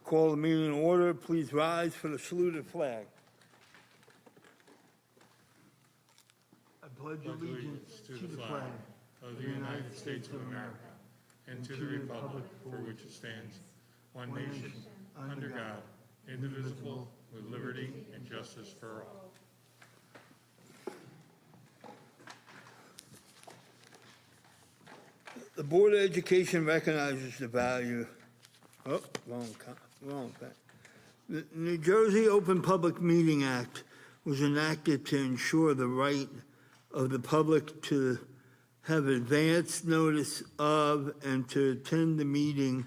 Call the meeting in order. Please rise for the saluted flag. I pledge allegiance to the flag of the United States of America and to the republic for which it stands, one nation, under God, indivisible, with liberty and justice for all. The Board of Education recognizes the value. Oh, wrong thing. The New Jersey Open Public Meeting Act was enacted to ensure the right of the public to have advance notice of and to attend the meeting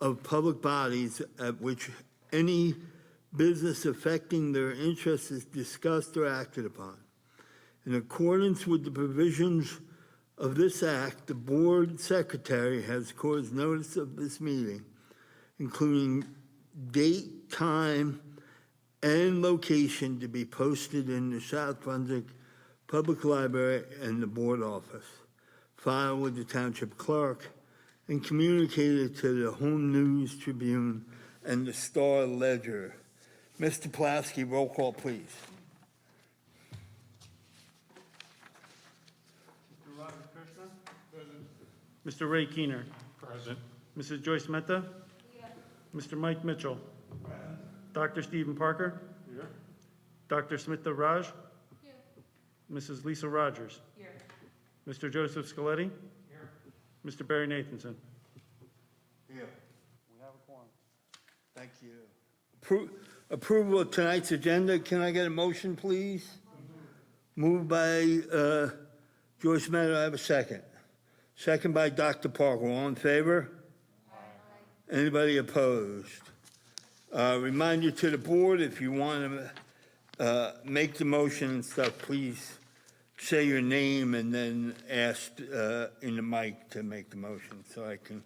of public bodies at which any business affecting their interests is discussed or acted upon. In accordance with the provisions of this act, the board secretary has caused notice of this meeting, including date, time, and location, to be posted in the South Brunswick Public Library and the board office, filed with the township clerk, and communicated to the Home News Tribune and the Star Ledger. Mr. Pulaski, roll call, please. Mr. Roger Krishna? Present. Mr. Ray Keener? Present. Mrs. Joyce Mehta? Here. Mr. Mike Mitchell? Present. Dr. Stephen Parker? Here. Dr. Smitha Raj? Here. Mrs. Lisa Rogers? Here. Mr. Joseph Scaletti? Here. Mr. Barry Nathanson? Here. We have a quorum. Thank you. Approval of tonight's agenda. Can I get a motion, please? Moved by Joyce Mehta. I have a second. Second by Dr. Parker. All in favor? Aye. Anybody opposed? Reminder to the board, if you want to make the motion and stuff, please say your name and then ask in the mic to make the motion so I can,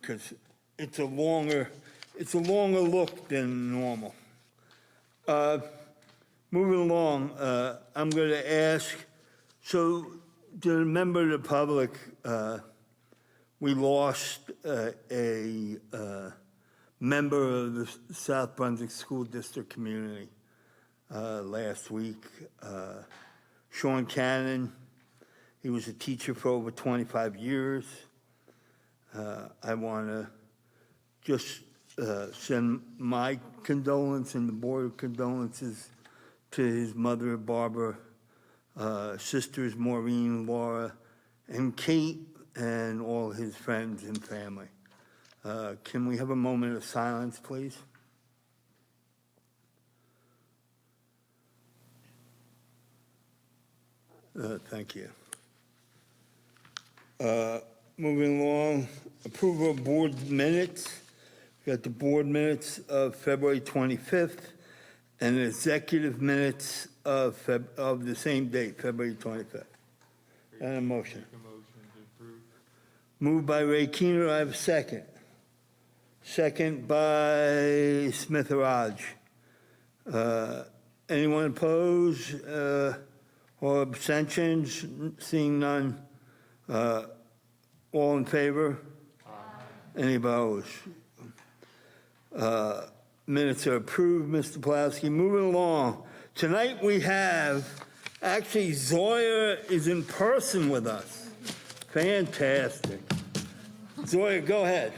because it's a longer look than normal. Moving along, I'm going to ask, so to the member of the public, we lost a member of the South Brunswick School District community last week. Sean Cannon, he was a teacher for over 25 years. I want to just send my condolence and the board of condolences to his mother, Barbara, sisters, Maureen, Laura, and Kate, and all his friends and family. Can we have a moment of silence, please? Thank you. Moving along, approval of board minutes. We got the board minutes of February 25th and the executive minutes of the same date, February 25th. And a motion. Make a motion to approve. Moved by Ray Keener. I have a second. Second by Smith Raj. Anyone opposed or abstentions? Seeing none. All in favor? Aye. Any opposed? Minutes are approved, Mr. Pulaski. Moving along. Tonight we have, actually Zoya is in person with us. Fantastic. Zoya, go ahead.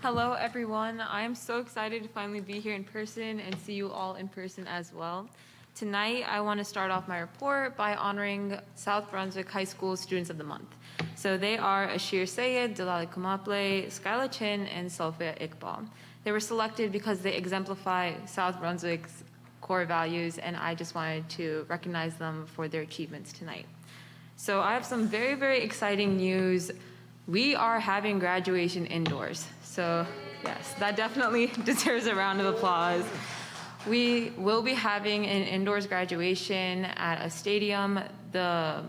Hello, everyone. I'm so excited to finally be here in person and see you all in person as well. Tonight, I want to start off my report by honoring South Brunswick High School Students of the Month. So they are Ashir Sayed, Dalali Kumaple, Skyla Chin, and Sophia Iqbal. They were selected because they exemplify South Brunswick's core values, and I just wanted to recognize them for their achievements tonight. So I have some very, very exciting news. We are having graduation indoors. So yes, that definitely deserves a round of applause. We will be having an indoors graduation at a stadium. The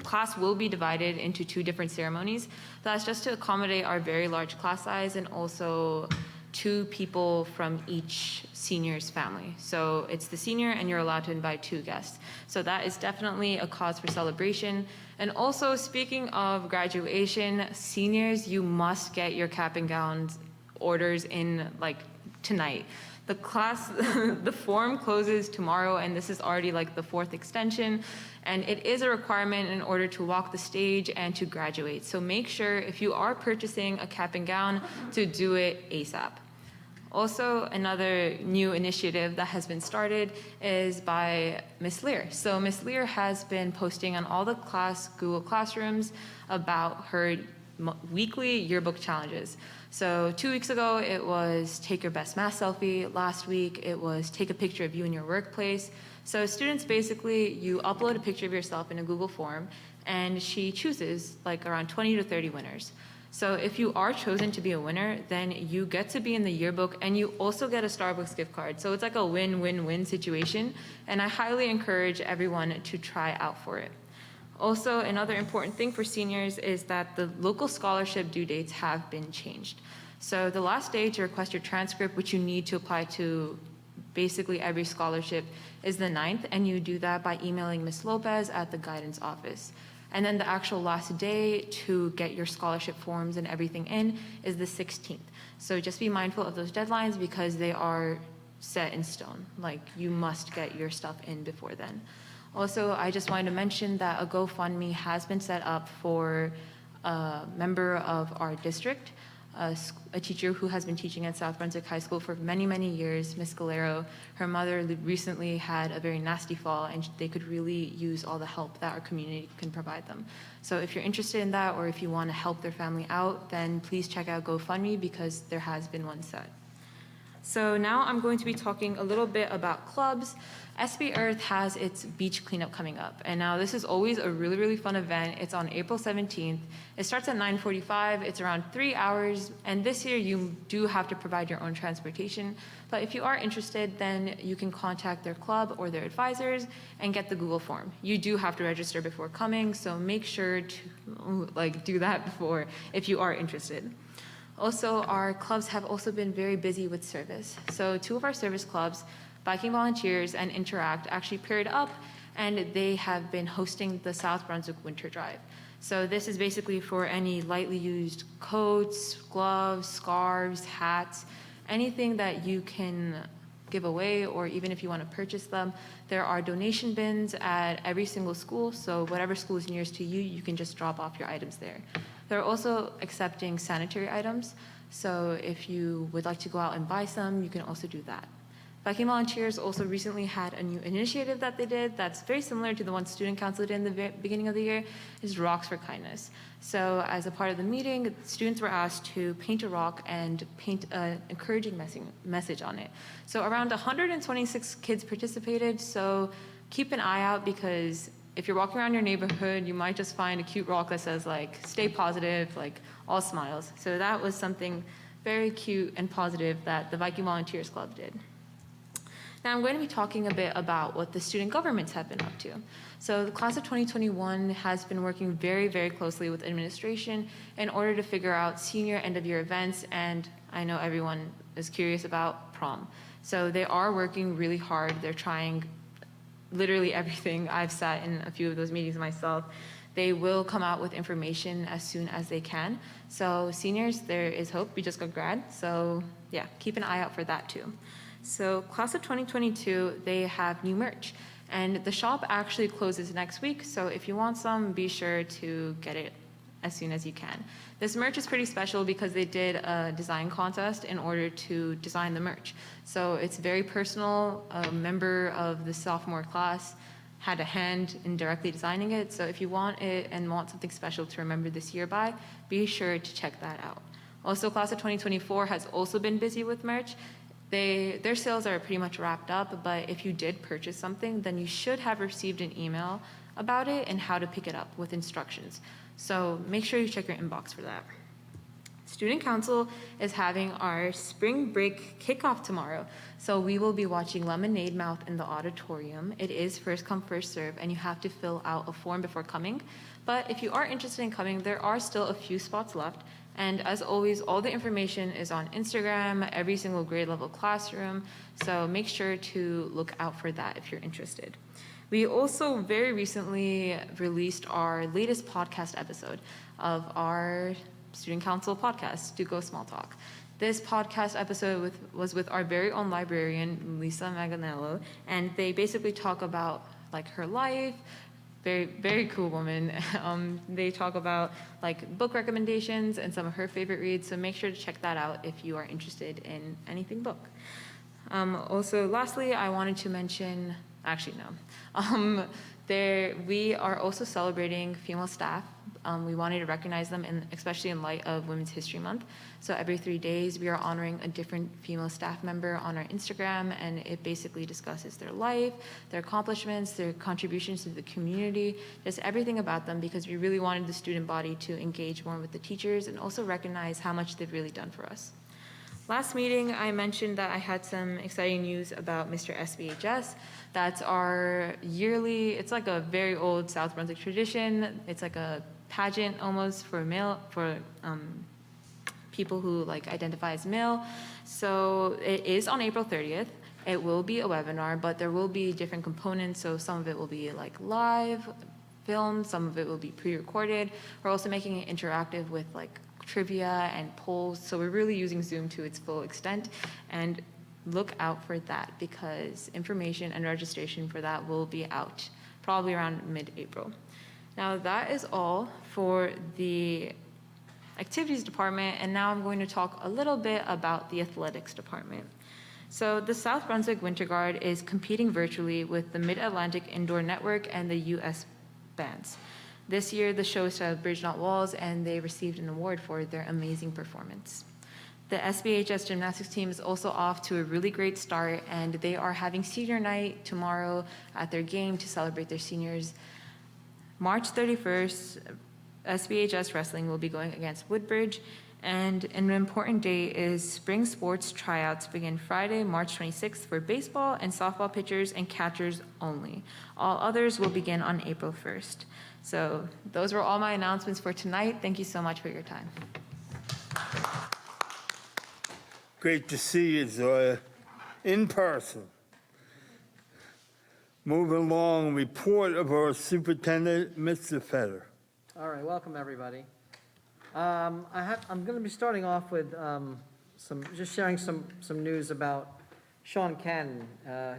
class will be divided into 2 different ceremonies. That's just to accommodate our very large class size and also 2 people from each senior's family. So it's the senior and you're allowed to invite 2 guests. So that is definitely a cause for celebration. And also, speaking of graduation, seniors, you must get your cap and gowns orders in like tonight. The class, the form closes tomorrow, and this is already like the 4th extension, and it is a requirement in order to walk the stage and to graduate. So make sure if you are purchasing a cap and gown to do it ASAP. Also, another new initiative that has been started is by Ms. Lear. So Ms. Lear has been posting on all the Google Classrooms about her weekly yearbook challenges. So 2 weeks ago, it was take your best math selfie. Last week, it was take a picture of you in your workplace. So students, basically, you upload a picture of yourself in a Google form, and she chooses like around 20 to 30 winners. So if you are chosen to be a winner, then you get to be in the yearbook, and you also get a Starbucks gift card. So it's like a win-win-win situation, and I highly encourage everyone to try out for it. Also, another important thing for seniors is that the local scholarship due dates have been changed. So the last day to request your transcript, which you need to apply to basically every scholarship, is the 9th, and you do that by emailing Ms. Lopez at the guidance office. And then the actual last day to get your scholarship forms and everything in is the 16th. So just be mindful of those deadlines because they are set in stone. Like, you must get your stuff in before then. Also, I just wanted to mention that a GoFundMe has been set up for a member of our district, a teacher who has been teaching at South Brunswick High School for many, many years, Ms. Galero. Her mother recently had a very nasty fall, and they could really use all the help that our community can provide them. So if you're interested in that, or if you want to help their family out, then please check out GoFundMe because there has been one set. So now I'm going to be talking a little bit about clubs. SB Earth has its beach cleanup coming up. And now this is always a really, really fun event. It's on April 17th. It starts at 9:45. It's around 3 hours. And this year you do have to provide your own transportation. But if you are interested, then you can contact their club or their advisors and get the Google form. You do have to register before coming, so make sure to do that before if you are interested. Also, our clubs have also been very busy with service. So 2 of our service clubs, Viking Volunteers and Interact, actually paired up, and they have been hosting the South Brunswick Winter Drive. So this is basically for any lightly used coats, gloves, scarves, hats, anything that you can give away, or even if you want to purchase them. There are donation bins at every single school, so whatever school is nearest to you, you can just drop off your items there. They're also accepting sanitary items, so if you would like to go out and buy some, you can also do that. Viking Volunteers also recently had a new initiative that they did that's very similar to the one Student Council did in the beginning of the year, is Rocks for Kindness. So as a part of the meeting, students were asked to paint a rock and paint an encouraging message on it. So around 126 kids participated, so keep an eye out because if you're walking around your neighborhood, you might just find a cute rock that says stay positive, all smiles. So that was something very cute and positive that the Viking Volunteers Club did. Now I'm going to be talking a bit about what the student governments have been up to. So the class of 2021 has been working very, very closely with administration in order to figure out senior end of year events, and I know everyone is curious about prom. So they are working really hard. They're trying literally everything. I've sat in a few of those meetings myself. They will come out with information as soon as they can. So seniors, there is hope. We just got grad. So yeah, keep an eye out for that too. So class of 2022, they have new merch. And the shop actually closes next week. So if you want some, be sure to get it as soon as you can. This merch is pretty special because they did a design contest in order to design the merch. So it's very personal. A member of the sophomore class had a hand in directly designing it. So if you want it and want something special to remember this year by, be sure to check that out. Also, class of 2024 has also been busy with merch. Their sales are pretty much wrapped up, but if you did purchase something, then you should have received an email about it and how to pick it up with instructions. So make sure you check your inbox for that. Student Council is having our spring break kickoff tomorrow. So we will be watching Lemonade Mouth in the auditorium. It is first come, first serve, and you have to fill out a form before coming. But if you are interested in coming, there are still a few spots left. And as always, all the information is on Instagram, every single grade level classroom. So make sure to look out for that if you're interested. We also very recently released our latest podcast episode of our Student Council podcast, Do Go Small Talk. This podcast episode was with our very own librarian, Lisa Maganello, and they basically talk about like her life. Very, very cool woman. They talk about like book recommendations and some of her favorite reads, so make sure to check that out if you are interested in anything book. Also, lastly, I wanted to mention, actually no, we are also celebrating female staff. We wanted to recognize them, especially in light of Women's History Month. So every 3 days, we are honoring a different female staff member on our Instagram, and it basically discusses their life, their accomplishments, their contributions to the community, just everything about them, because we really wanted the student body to engage more with the teachers and also recognize how much they've really done for us. Last meeting, I mentioned that I had some exciting news about Mr. SBHS. That's our yearly, it's like a very old South Brunswick tradition. It's like a pageant almost for people who like identify as male. So it is on April 30th. It will be a webinar, but there will be different components. So some of it will be like live filmed, some of it will be pre-recorded. We're also making it interactive with like trivia and polls. So we're really using Zoom to its full extent, and look out for that because information and registration for that will be out probably around mid-April. Now that is all for the activities department, and now I'm going to talk a little bit about the athletics department. So the South Brunswick Winter Guard is competing virtually with the Mid-Atlantic Indoor Network and the US bands. This year, the show is at Bridge Not Walls, and they received an award for their amazing performance. The SBHS gymnastics team is also off to a really great start, and they are having senior night tomorrow at their game to celebrate their seniors. March 31st, SBHS wrestling will be going against Woodbridge, and an important date is spring sports tryouts begin Friday, March 26th for baseball and softball pitchers and catchers only. All others will begin on April 1st. So those were all my announcements for tonight. Thank you so much for your time. Great to see you, Zoya, in person. Moving along, report of our superintendent, Mr. Fetter. All right, welcome everybody. I'm going to be starting off with just sharing some news about Sean Cannon.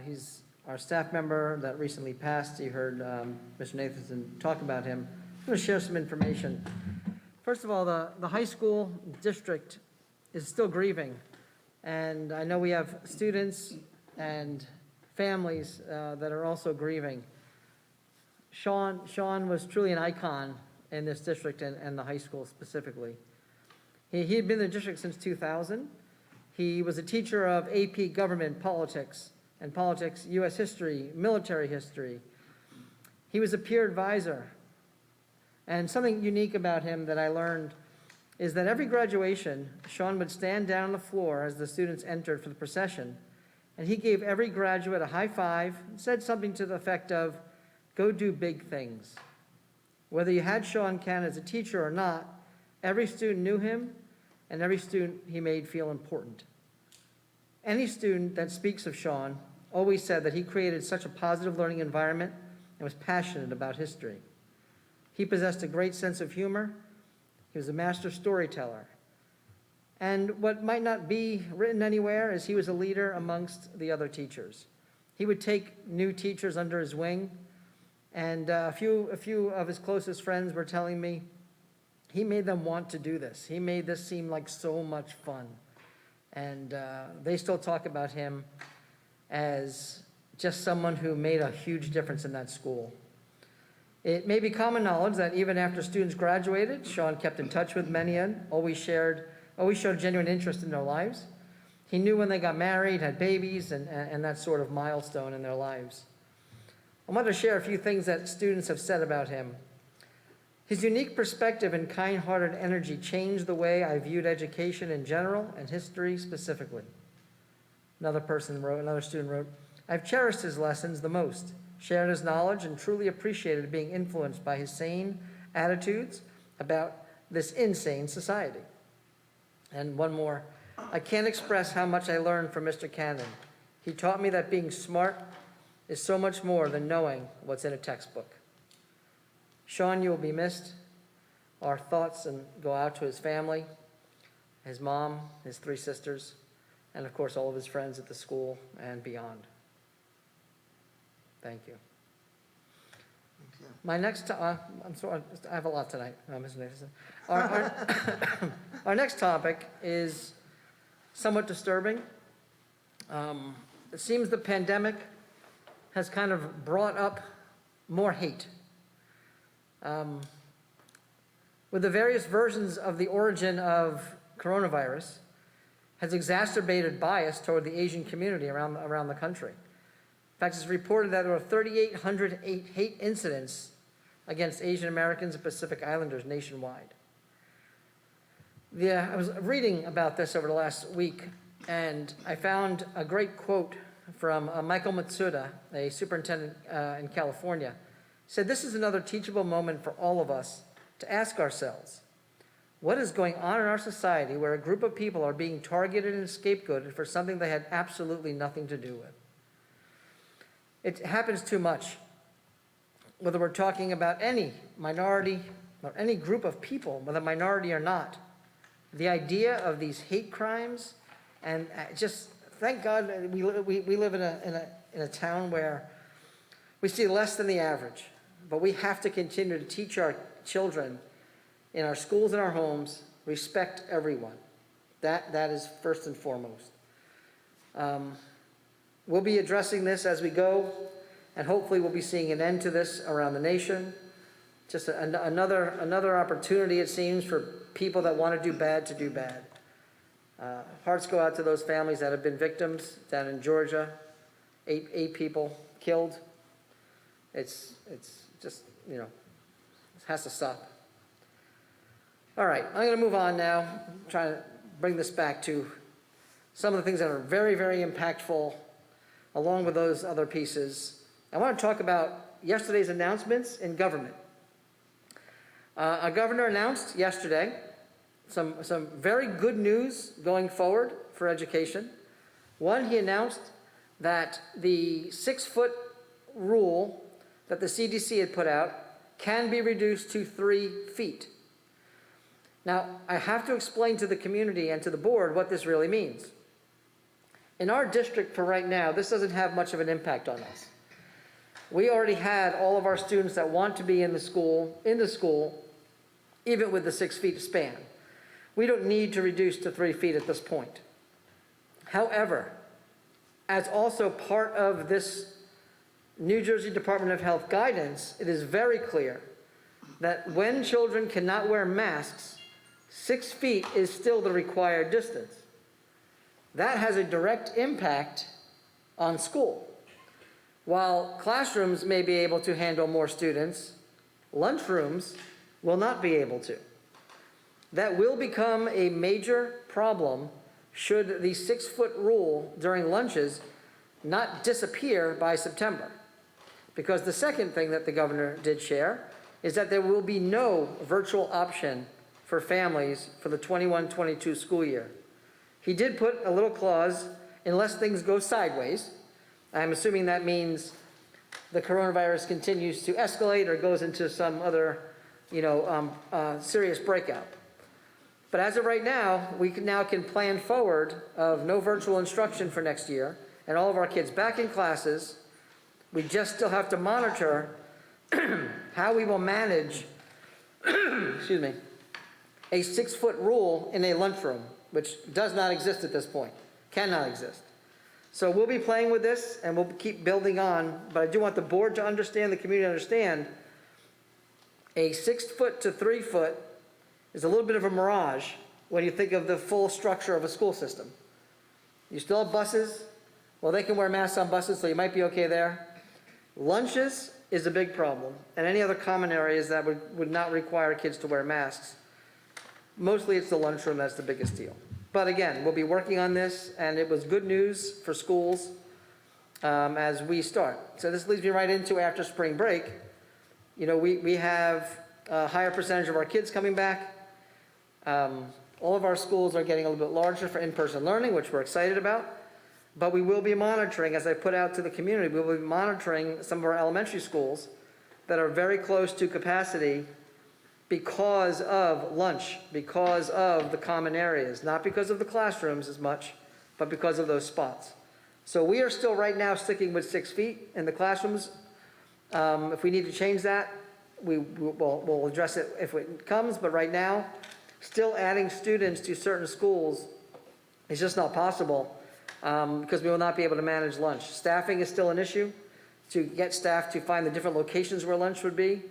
He's our staff member that recently passed. You heard Mr. Nathanson talk about him. I'm going to share some information. First of all, the high school district is still grieving, and I know we have students and families that are also grieving. Sean was truly an icon in this district and the high school specifically. He had been in the district since 2000. He was a teacher of AP Government Politics and Politics, U.S. History, Military History. He was a peer advisor. And something unique about him that I learned is that every graduation, Sean would stand down on the floor as the students entered for the procession, and he gave every graduate a high five and said something to the effect of, "Go do big things." Whether you had Sean Cannon as a teacher or not, every student knew him, and every student he made feel important. Any student that speaks of Sean always said that he created such a positive learning environment and was passionate about history. He possessed a great sense of humor. He was a master storyteller. And what might not be written anywhere is he was a leader amongst the other teachers. He would take new teachers under his wing, and a few of his closest friends were telling me he made them want to do this. He made this seem like so much fun. And they still talk about him as just someone who made a huge difference in that school. It may be common knowledge that even after students graduated, Sean kept in touch with many and always showed genuine interest in their lives. He knew when they got married, had babies, and that sort of milestone in their lives. I want to share a few things that students have said about him. His unique perspective and kind-hearted energy changed the way I viewed education in general and history specifically. Another student wrote, "I've cherished his lessons the most, shared his knowledge, and truly appreciated being influenced by his sane attitudes about this insane society." And one more, "I can't express how much I learned from Mr. Cannon. He taught me that being smart is so much more than knowing what's in a textbook." Sean, you will be missed. Our thoughts go out to his family. his mom, his 3 sisters, and of course, all of his friends at the school and beyond. Thank you. My next, I'm sorry, I have a lot tonight, Mr. Nathanson. Our next topic is somewhat disturbing. It seems the pandemic has kind of brought up more hate. With the various versions of the origin of coronavirus, has exacerbated bias toward the Asian community around the country. In fact, it's reported that there were 3,808 hate incidents against Asian Americans and Pacific Islanders nationwide. I was reading about this over the last week, and I found a great quote from Michael Matsuda, a superintendent in California. He said, "This is another teachable moment for all of us to ask ourselves, what is going on in our society where a group of people are being targeted and scapegoated for something they had absolutely nothing to do with?" It happens too much. Whether we're talking about any minority or any group of people, whether minority or not, the idea of these hate crimes, and just thank God we live in a town where we see less than the average, but we have to continue to teach our children in our schools and our homes, respect everyone. That is first and foremost. We'll be addressing this as we go, and hopefully we'll be seeing an end to this around the nation. Just another opportunity, it seems, for people that want to do bad to do bad. Hearts go out to those families that have been victims down in Georgia. 8 people killed. It's just, it has to stop. All right, I'm going to move on now. I'm trying to bring this back to some of the things that are very, very impactful along with those other pieces. I want to talk about yesterday's announcements in government. Our governor announced yesterday some very good news going forward for education. One, he announced that the 6-foot rule that the CDC had put out can be reduced to 3 feet. Now, I have to explain to the community and to the board what this really means. In our district for right now, this doesn't have much of an impact on us. We already had all of our students that want to be in the school, even with the 6 feet span. We don't need to reduce to 3 feet at this point. However, as also part of this New Jersey Department of Health guidance, it is very clear that when children cannot wear masks, 6 feet is still the required distance. That has a direct impact on school. While classrooms may be able to handle more students, lunchrooms will not be able to. That will become a major problem should the 6-foot rule during lunches not disappear by September. Because the second thing that the governor did share is that there will be no virtual option for families for the 21-22 school year. He did put a little clause, unless things go sideways. I'm assuming that means the coronavirus continues to escalate or goes into some other, serious breakout. But as of right now, we can plan forward of no virtual instruction for next year and all of our kids back in classes. We just still have to monitor how we will manage, a 6-foot rule in a lunchroom, which does not exist at this point, cannot exist. So we'll be playing with this and we'll keep building on, but I do want the board to understand, the community to understand, a 6-foot to 3-foot is a little bit of a mirage when you think of the full structure of a school system. You still have buses. Well, they can wear masks on buses, so you might be okay there. Lunches is a big problem, and any other common areas that would not require kids to wear masks. Mostly it's the lunchroom that's the biggest deal. But again, we'll be working on this, and it was good news for schools as we start. So this leads me right into after spring break. We have a higher percentage of our kids coming back. All of our schools are getting a little bit larger for in-person learning, which we're excited about. But we will be monitoring, as I put out to the community, we will be monitoring some of our elementary schools that are very close to capacity because of lunch, because of the common areas, not because of the classrooms as much, but because of those spots. So we are still right now sticking with 6 feet in the classrooms. If we need to change that, we'll address it if it comes, but right now, still adding students to certain schools is just not possible because we will not be able to manage lunch. Staffing is still an issue to get staff to find the different locations where lunch would be.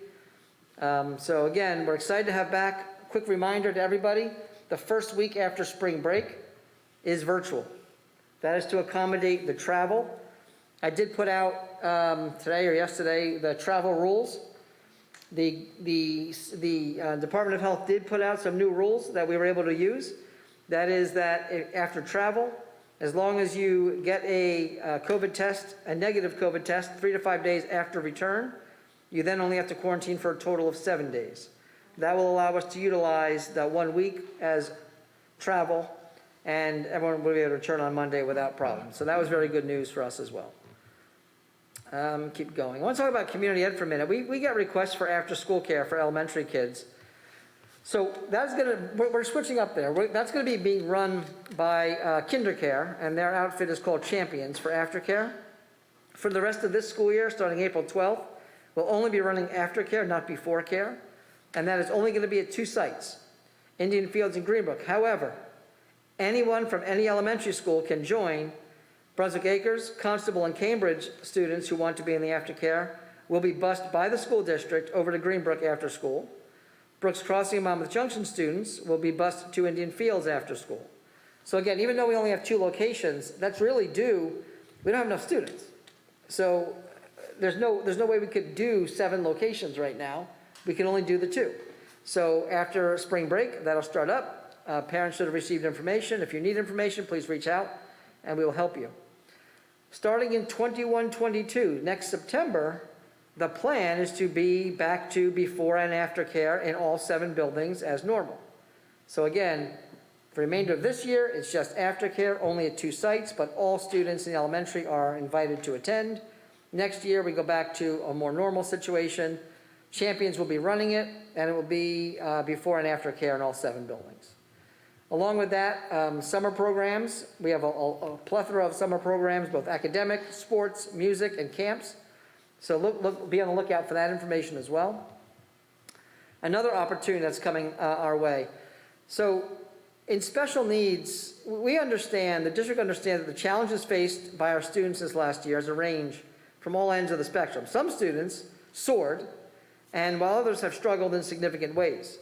So again, we're excited to have back. Quick reminder to everybody, the first week after spring break is virtual. That is to accommodate the travel. I did put out today or yesterday the travel rules. The Department of Health did put out some new rules that we were able to use. That is that after travel, as long as you get a COVID test, a negative COVID test, 3 to 5 days after return, you then only have to quarantine for a total of 7 days. That will allow us to utilize that 1 week as travel, and everyone will be able to return on Monday without problem. So that was very good news for us as well. Keep going. I want to talk about community ed for a minute. We get requests for after-school care for elementary kids. So that's we're switching up there. That's going to be being run by KinderCare, and their outfit is called Champions for aftercare. For the rest of this school year, starting April 12th, we'll only be running aftercare, not before care, and that is only going to be at 2 sites, Indian Fields and Greenbrook. However, anyone from any elementary school can join. Brunswick Acres, Constable, and Cambridge students who want to be in the aftercare will be bused by the school district over to Greenbrook after school. Brooks Crossing and Monmouth Junction students will be bused to Indian Fields after school. So again, even though we only have 2 locations, that's really due, we don't have enough students. So there's no way we could do 7 locations right now. We can only do the 2. So after spring break, that'll start up. Parents should have received information. If you need information, please reach out and we will help you. Starting in 21-22, next September, the plan is to be back to before and after care in all 7 buildings as normal. So again, for the remainder of this year, it's just aftercare, only at 2 sites, but all students in the elementary are invited to attend. Next year, we go back to a more normal situation. Champions will be running it, and it will be before and after care in all 7 buildings. Along with that, summer programs. We have a plethora of summer programs, both academic, sports, music, and camps. So be on the lookout for that information as well. Another opportunity that's coming our way. So in special needs, we understand, the district understands that the challenges faced by our students this last year is a range from all ends of the spectrum. Some students soared, and while others have struggled in significant ways.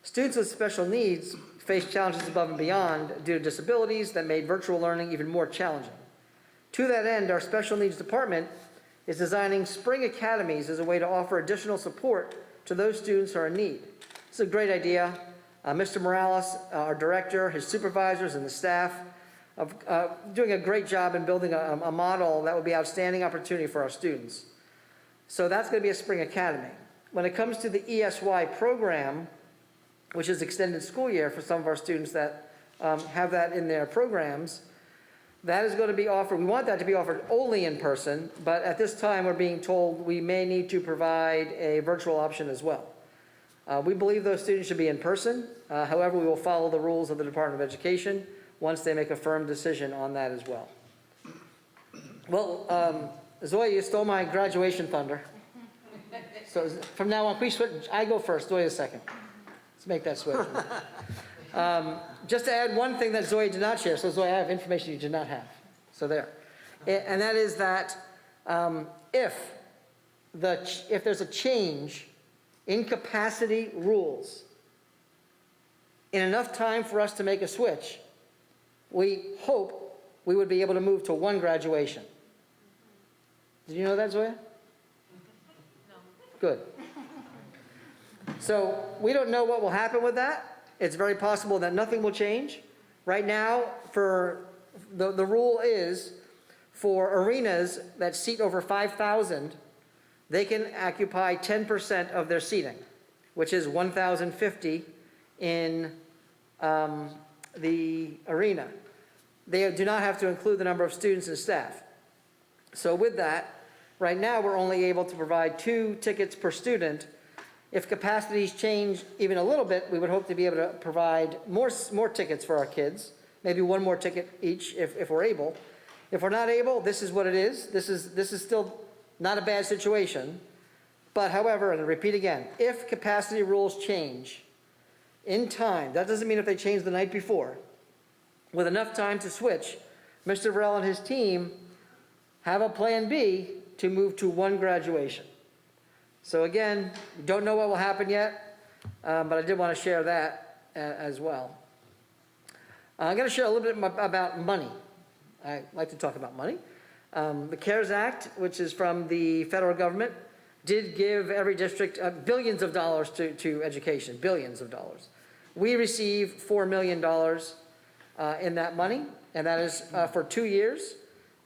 Students with special needs face challenges above and beyond due to disabilities that made virtual learning even more challenging. To that end, our special needs department is designing spring academies as a way to offer additional support to those students who are in need. It's a great idea. Mr. Morales, our director, his supervisors, and the staff of doing a great job in building a model that would be an outstanding opportunity for our students. So that's going to be a spring academy. When it comes to the ESY program, which is extended school year for some of our students that have that in their programs, that is going to be offered. We want that to be offered only in person, but at this time we're being told we may need to provide a virtual option as well. We believe those students should be in person. However, we will follow the rules of the Department of Education once they make a firm decision on that as well. Well, Zoya, you stole my graduation thunder. So from now on, please switch. I go first, Zoya second. Let's make that switch. Just to add one thing that Zoya did not share. So Zoya, I have information you did not have. So there. And that is that if there's a change in capacity rules in enough time for us to make a switch, we hope we would be able to move to 1 graduation. Did you know that, Zoya? No. Good. So we don't know what will happen with that. It's very possible that nothing will change. Right now, for the rule is for arenas that seat over 5,000, they can occupy 10% of their seating, which is 1,050 in the arena. They do not have to include the number of students and staff. So with that, right now we're only able to provide 2 tickets per student If capacities change even a little bit, we would hope to be able to provide more tickets for our kids, maybe one more ticket each if we're able. If we're not able, this is what it is. This is still not a bad situation. But however, and I repeat again, if capacity rules change in time, that doesn't mean if they change the night before, with enough time to switch, Mr. Varela and his team have a plan B to move to one graduation. So again, we don't know what will happen yet, but I did want to share that as well. I'm going to share a little bit about money. I like to talk about money. The CARES Act, which is from the federal government, did give every district billions of dollars to education, billions of dollars. We received $4 million in that money, and that is for 2 years,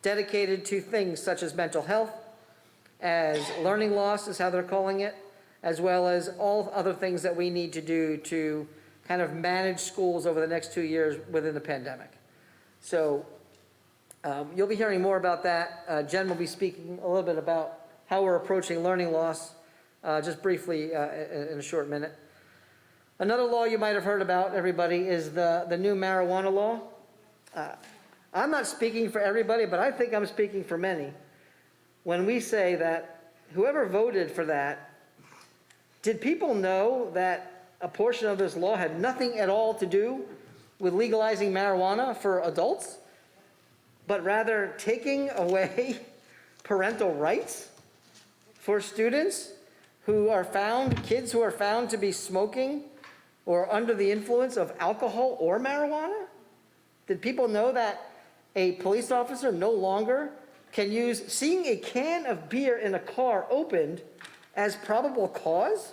dedicated to things such as mental health, as learning loss is how they're calling it, as well as all other things that we need to do to kind of manage schools over the next 2 years within the pandemic. So you'll be hearing more about that. Jen will be speaking a little bit about how we're approaching learning loss, just briefly in a short minute. Another law you might have heard about, everybody, is the new marijuana law. I'm not speaking for everybody, but I think I'm speaking for many when we say that whoever voted for that, did people know that a portion of this law had nothing at all to do with legalizing marijuana for adults, but rather taking away parental rights for students who are found, kids who are found to be smoking or under the influence of alcohol or marijuana? Did people know that a police officer no longer can use seeing a can of beer in a car opened as probable cause?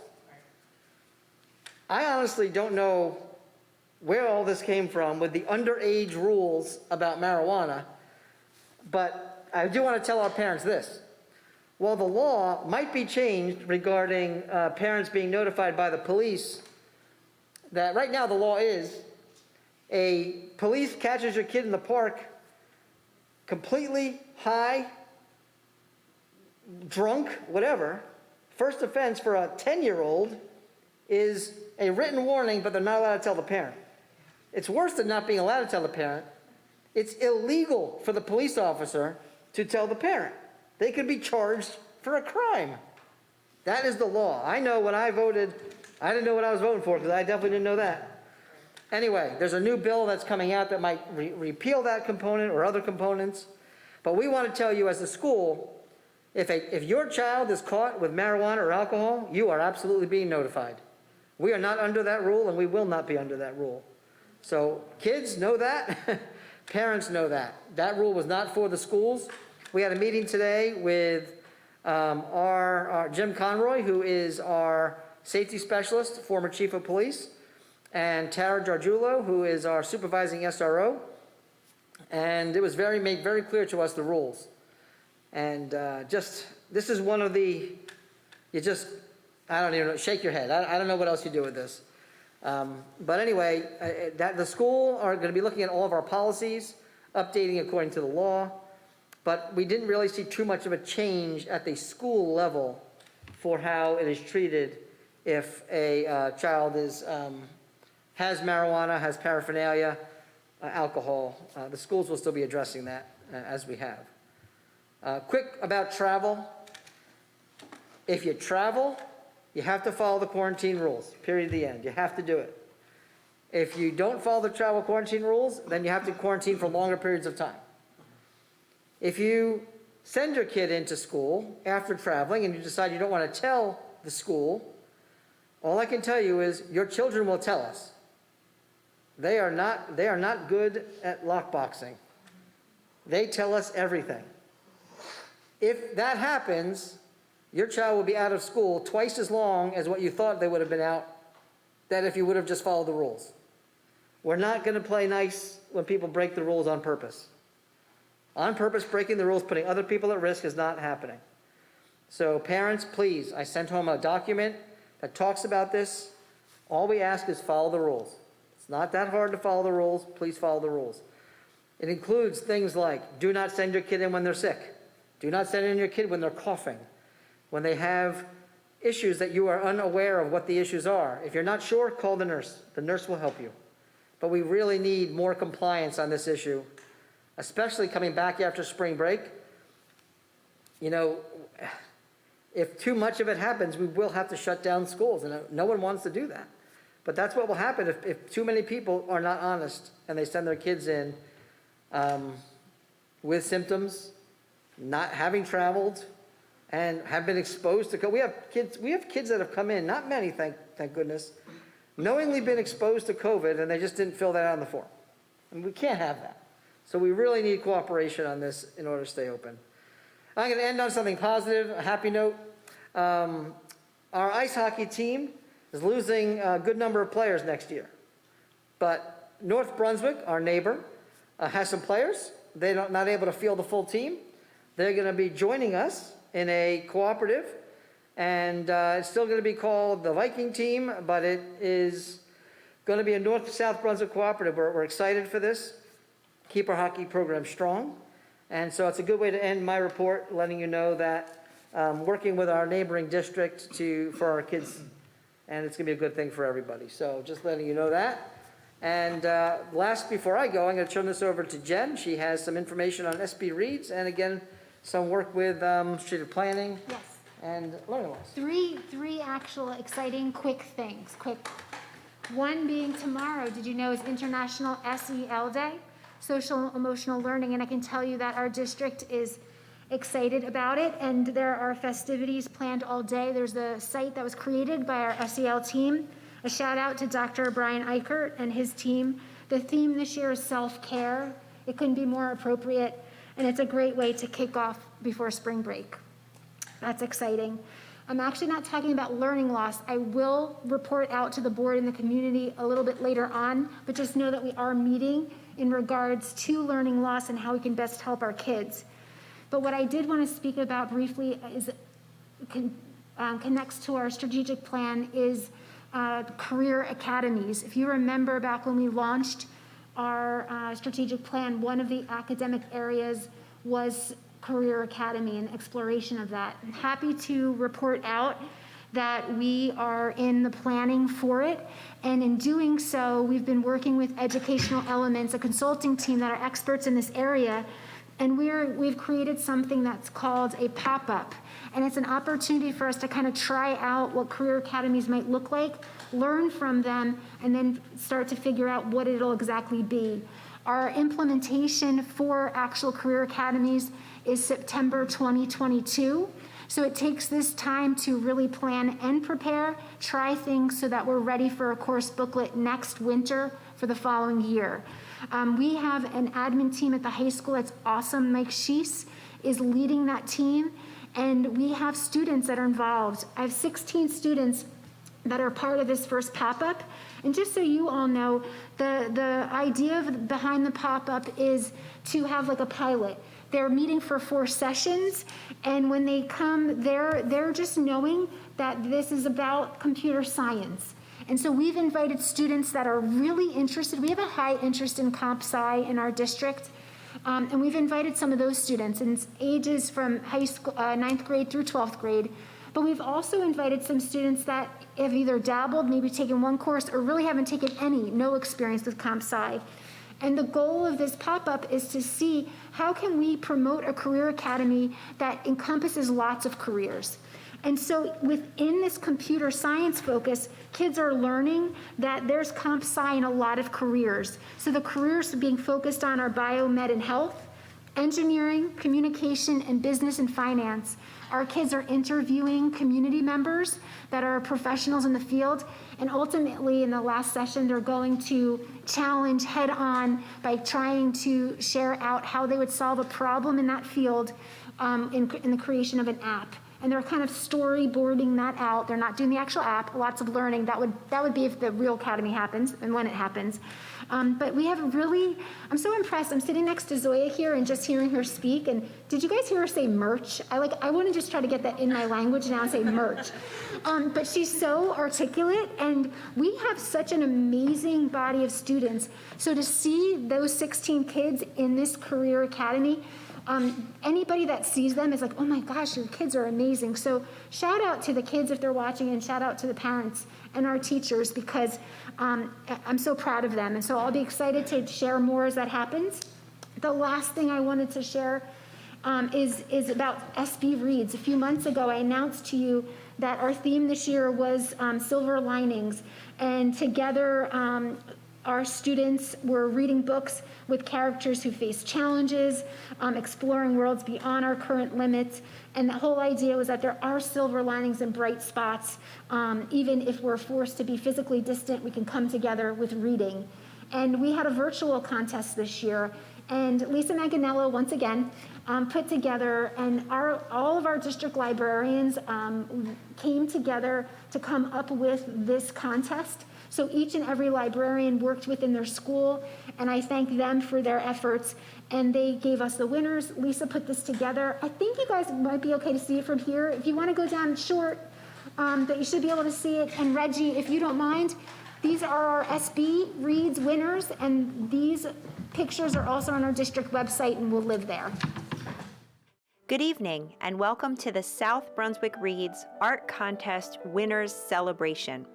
I honestly don't know where all this came from with the underage rules about marijuana, but I do want to tell our parents this. While the law might be changed regarding parents being notified by the police, that right now the law is a police catches your kid in the park completely high, drunk, whatever, first offense for a 10-year-old is a written warning, but they're not allowed to tell the parent. It's worse than not being allowed to tell the parent. It's illegal for the police officer to tell the parent. They could be charged for a crime. That is the law. I know when I voted, I didn't know what I was voting for because I definitely didn't know that. Anyway, there's a new bill that's coming out that might repeal that component or other components. But we want to tell you as a school, if your child is caught with marijuana or alcohol, you are absolutely being notified. We are not under that rule, and we will not be under that rule. So kids know that. Parents know that. That rule was not for the schools. We had a meeting today with our Jim Conroy, who is our safety specialist, former chief of police, and Tara Giargiulo, who is our supervising SRO. And it was made very clear to us the rules. And this is one of the, I don't even know, shake your head. I don't know what else you do with this. But anyway, the school are going to be looking at all of our policies, updating according to the law. But we didn't really see too much of a change at the school level for how it is treated if a child has marijuana, has paraphernalia, alcohol. The schools will still be addressing that as we have. Quick about travel. If you travel, you have to follow the quarantine rules, period, the end. You have to do it. If you don't follow the travel quarantine rules, then you have to quarantine for longer periods of time. If you send your kid into school after traveling and you decide you don't want to tell the school, all I can tell you is your children will tell us. They are not good at lockboxing. They tell us everything. If that happens, your child will be out of school twice as long as what you thought they would have been out, that if you would have just followed the rules. We're not going to play nice when people break the rules on purpose. On purpose, breaking the rules, putting other people at risk is not happening. So parents, please, I sent home a document that talks about this. All we ask is follow the rules. It's not that hard to follow the rules. Please follow the rules. It includes things like do not send your kid in when they're sick. Do not send in your kid when they're coughing. When they have issues that you are unaware of what the issues are. If you're not sure, call the nurse. The nurse will help you. But we really need more compliance on this issue, especially coming back after spring break. You know, if too much of it happens, we will have to shut down schools, and no one wants to do that. But that's what will happen if too many people are not honest and they send their kids in with symptoms, not having traveled, and have been exposed to COVID. We have kids that have come in, not many, thank goodness, knowingly been exposed to COVID, and they just didn't fill that out on the form. And we can't have that. So we really need cooperation on this in order to stay open. I'm going to end on something positive, a happy note. Our ice hockey team is losing a good number of players next year. But North Brunswick, our neighbor, has some players. They're not able to field the full team. They're going to be joining us in a cooperative, and it's still going to be called the Viking team, but it is going to be a North-South Brunswick cooperative. We're excited for this. Keep our hockey program strong. And so it's a good way to end my report, letting you know that working with our neighboring district for our kids, and it's going to be a good thing for everybody. So just letting you know that. And last, before I go, I'm going to turn this over to Jen. She has some information on SB Reads, and again, some work with strategic planning. Yes. And learning loss. Three actual exciting quick things. One being tomorrow, did you know, is International SEL Day, Social Emotional Learning, and I can tell you that our district is excited about it, and there are festivities planned all day. There's a site that was created by our SEL team. A shout out to Dr. Brian Eichert and his team. The theme this year is self-care. It couldn't be more appropriate, and it's a great way to kick off before spring break. That's exciting. I'm actually not talking about learning loss. I will report out to the board and the community a little bit later on, but just know that we are meeting in regards to learning loss and how we can best help our kids. But what I did want to speak about briefly is connects to our strategic plan is career academies. If you remember back when we launched our strategic plan, one of the academic areas was career academy and exploration of that. I'm happy to report out that we are in the planning for it, and in doing so, we've been working with Educational Elements, a consulting team that are experts in this area, and we've created something that's called a pop-up, and it's an opportunity for us to kind of try out what career academies might look like, learn from them, and then start to figure out what it'll exactly be. Our implementation for actual career academies is September 2022. So it takes this time to really plan and prepare, try things so that we're ready for a course booklet next winter for the following year. We have an admin team at the high school that's awesome. Mike Sheese is leading that team, and we have students that are involved. I have 16 students that are part of this first pop-up. And just so you all know, the idea behind the pop-up is to have like a pilot. They're meeting for 4 sessions, and when they come, they're just knowing that this is about computer science. And so we've invited students that are really interested. We have a high interest in comp sci in our district, and we've invited some of those students in ages from high school, 9th grade through 12th grade. But we've also invited some students that have either dabbled, maybe taken one course, or really haven't taken no experience with comp sci. And the goal of this pop-up is to see how can we promote a career academy that encompasses lots of careers. And so within this computer science focus, kids are learning that there's comp sci in a lot of careers. So the careers being focused on are biomed and health, engineering, communication, and business and finance. Our kids are interviewing community members that are professionals in the field, and ultimately in the last session, they're going to challenge head on by trying to share out how they would solve a problem in that field in the creation of an app. And they're kind of storyboarding that out. They're not doing the actual app, lots of learning. That would be if the real academy happens and when it happens. But we have I'm so impressed. I'm sitting next to Zoya here and just hearing her speak. And did you guys hear her say merch? I want to just try to get that in my language now and say merch. But she's so articulate, and we have such an amazing body of students. So to see those 16 kids in this career academy, Anybody that sees them is like, oh my gosh, your kids are amazing. So shout out to the kids if they're watching, and shout out to the parents and our teachers, because I'm so proud of them. And so I'll be excited to share more as that happens. The last thing I wanted to share is about SB Reads. A few months ago, I announced to you that our theme this year was Silver Linings. And together, our students were reading books with characters who face challenges, exploring worlds beyond our current limits. And the whole idea was that there are silver linings and bright spots. Even if we're forced to be physically distant, we can come together with reading. And we had a virtual contest this year. And Lisa Manganello, once again, put together, and all of our district librarians came together to come up with this contest. So each and every librarian worked within their school, and I thank them for their efforts. And they gave us the winners. Lisa put this together. I think you guys might be okay to see it from here. If you want to go down short, that you should be able to see it. And Reggie, if you don't mind, these are our SB Reads winners, and these pictures are also on our district website and will live there. Good evening, and welcome to the South Brunswick Reads Art Contest Winners Celebration.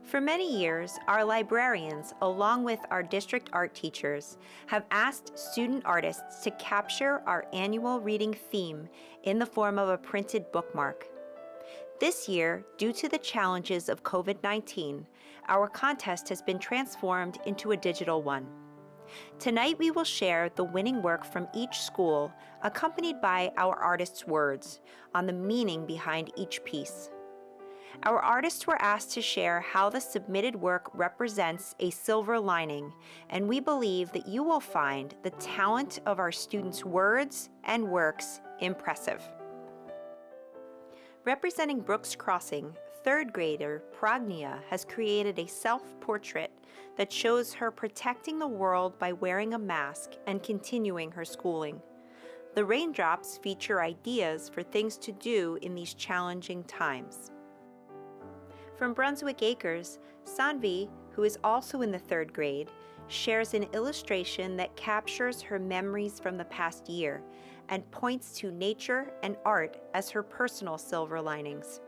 For many years, our librarians, along with our district art teachers, have asked student artists to capture our annual reading theme in the form of a printed bookmark. This year, due to the challenges of COVID-19, our contest has been transformed into a digital one. Tonight we will share the winning work from each school, accompanied by our artists' words on the meaning behind each piece. Our artists were asked to share how the submitted work represents a silver lining, and we believe that you will find the talent of our students' words and works impressive. Representing Brooks Crossing, third grader Pragnia has created a self-portrait that shows her protecting the world by wearing a mask and continuing her schooling. The raindrops feature ideas for things to do in these challenging times. From Brunswick Acres, Sanvi, who is also in the third grade, shares an illustration that captures her memories from the past year and points to nature and art as her personal silver linings.